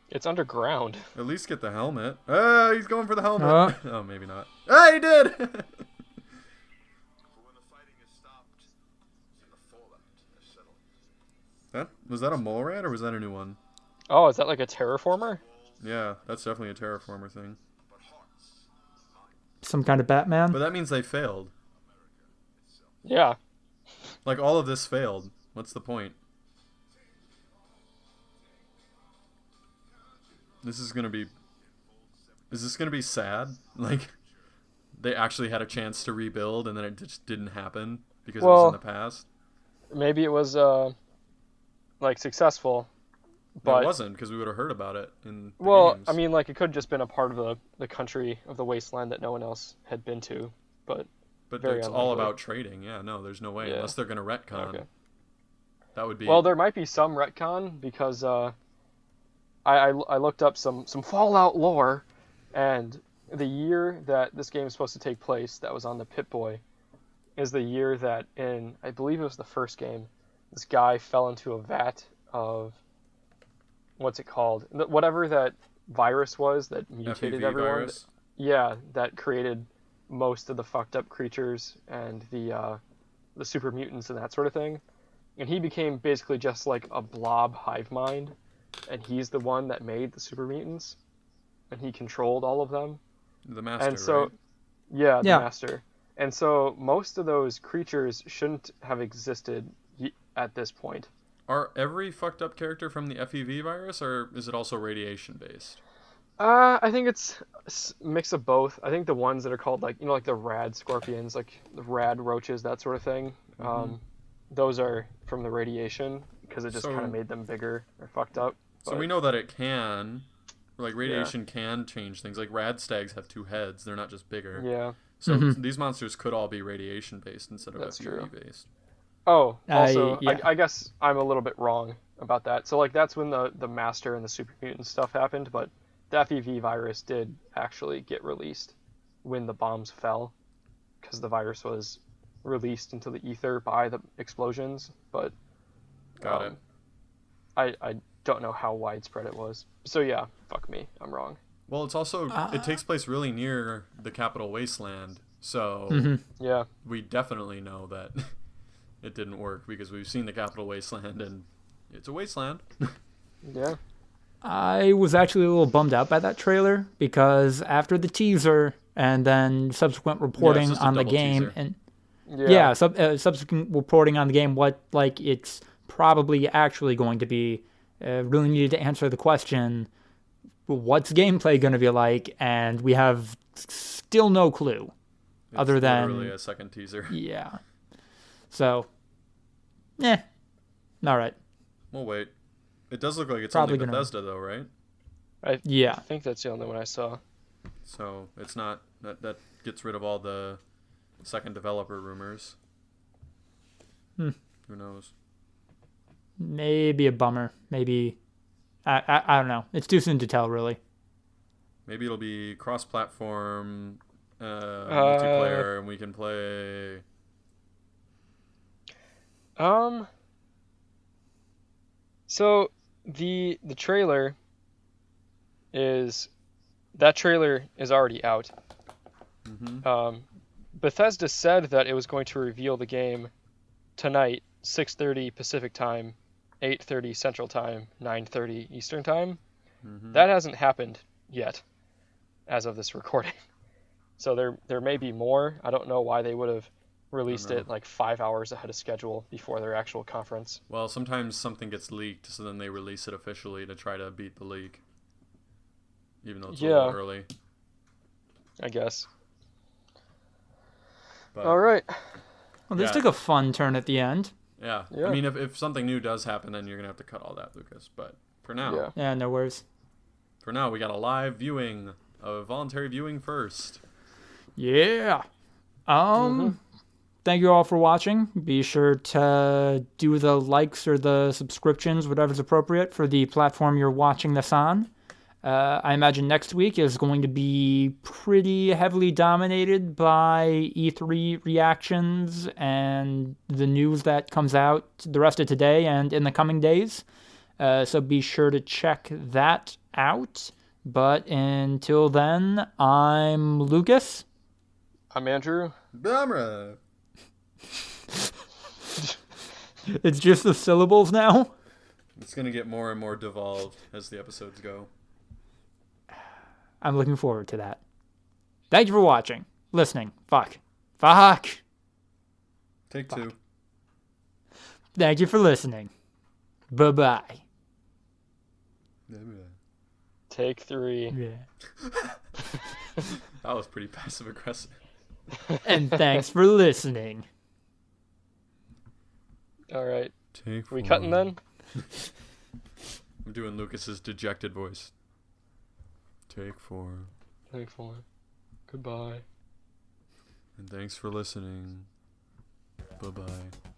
It's underground. At least get the helmet. Ah, he's going for the helmet. Oh, maybe not. Ah, he did! Was that a mole rat or was that a new one? Oh, is that like a terraformer? Yeah, that's definitely a terraformer thing. Some kind of Batman? But that means they failed. Yeah. Like all of this failed. What's the point? Is this gonna be sad? Like they actually had a chance to rebuild and then it just didn't happen because it was in the past? Maybe it was like successful, but it wasn't because we would have heard about it in the games. I mean, like it could have just been a part of the country of the wasteland that no one else had been to, but it's all about trading. Yeah, no, there's no way unless they're gonna retcon. Okay. That would be. Well, there might be some retcon because I looked up some Fallout lore, and the year that this game is supposed to take place, that was on the Pip-Boy, is the year that in, I believe it was the first game, this guy fell into a vat of, what's it called? Whatever that virus was that mutated FEV everyone. Virus. Yeah, that created most of the fucked up creatures and the super mutants and that sort of thing. And he became basically just like a blob hive mind, and he's the one that made the super mutants, and he controlled all of them. The master, and so, right? Yeah, the master. And so most of those creatures shouldn't have existed at this point. Are every fucked up character from the FEV virus, or is it also radiation based? I think it's a mix of both. I think the ones that are called like the rad scorpions, like the rad roaches, that sort of thing. Mm-hmm. Those are from the radiation because it just kind of made them bigger or fucked up. So we know that it can, like radiation can change things. Like rad stags have two heads; they're not just bigger. Yeah. So these monsters could all be radiation based instead of FEV based. Oh, also, I guess I'm a little bit wrong about that. So like that's when the master and the super mutant stuff happened, but the FEV virus did actually get released when the bombs fell, because the virus was released into the ether by the explosions. But got it. I don't know how widespread it was. So yeah, fuck me, I'm wrong. Well, it's also it takes place really near the capital wasteland, so we definitely know that it didn't work because we've seen the capital wasteland and it's a wasteland. Yeah. I was actually a little bummed out by that trailer because after the teaser and then subsequent reporting on the game teaser. subsequent reporting on the game, what like it's probably actually going to be, really needed to answer the question, what's gameplay going to be like? And we have still no clue, other than literally a second teaser. Yeah. So, all right. We'll wait. It does look like it's probably only Bethesda though, right? I think that's the only one I saw. So it's not that gets rid of all the second developer rumors. Who knows? Maybe a bummer. Maybe I don't know. It's too soon to tell, really. Maybe it'll be cross-platform multiplayer, and we can play. So the trailer is already out. Bethesda said that it was going to reveal the game tonight, 6:30 Pacific time, 8:30 Central time, 9:30 Eastern time. That hasn't happened yet, as of this recording. So there may be more. I don't know why they would have released it like 5 hours ahead of schedule before their actual conference. Well, sometimes something gets leaked, so then they release it officially to try to beat the leak, even though it's a little early. I guess. But, all right. Well, this took a fun turn at the end. Yeah. I mean, if something new does happen, then you're going to have to cut all that, Lucas. But for now... Yeah, no worries. For now, we got a live viewing, a voluntary viewing first. Yeah. Thank you all for watching. Be sure to do the likes or the subscriptions, whatever's appropriate, for the platform you're watching this on. I imagine next week is going to be pretty heavily dominated by E3 reactions and the news that comes out the rest of today and in the coming days. So be sure to check that out. But until then, I'm Lucas. I'm Andrew. Bumra. It's just the syllables now? It's going to get more and more devolved as the episodes go. I'm looking forward to that. Thank you for watching. Listening. Fuck. Take two. Thank you for listening. Bye-bye. Take three. Yeah. That was pretty passive-aggressive. And thanks for listening. All right. Take we cutting then? I'm doing Lucas's dejected voice. Take four. Take four. Goodbye. And thanks for listening. Bye-bye.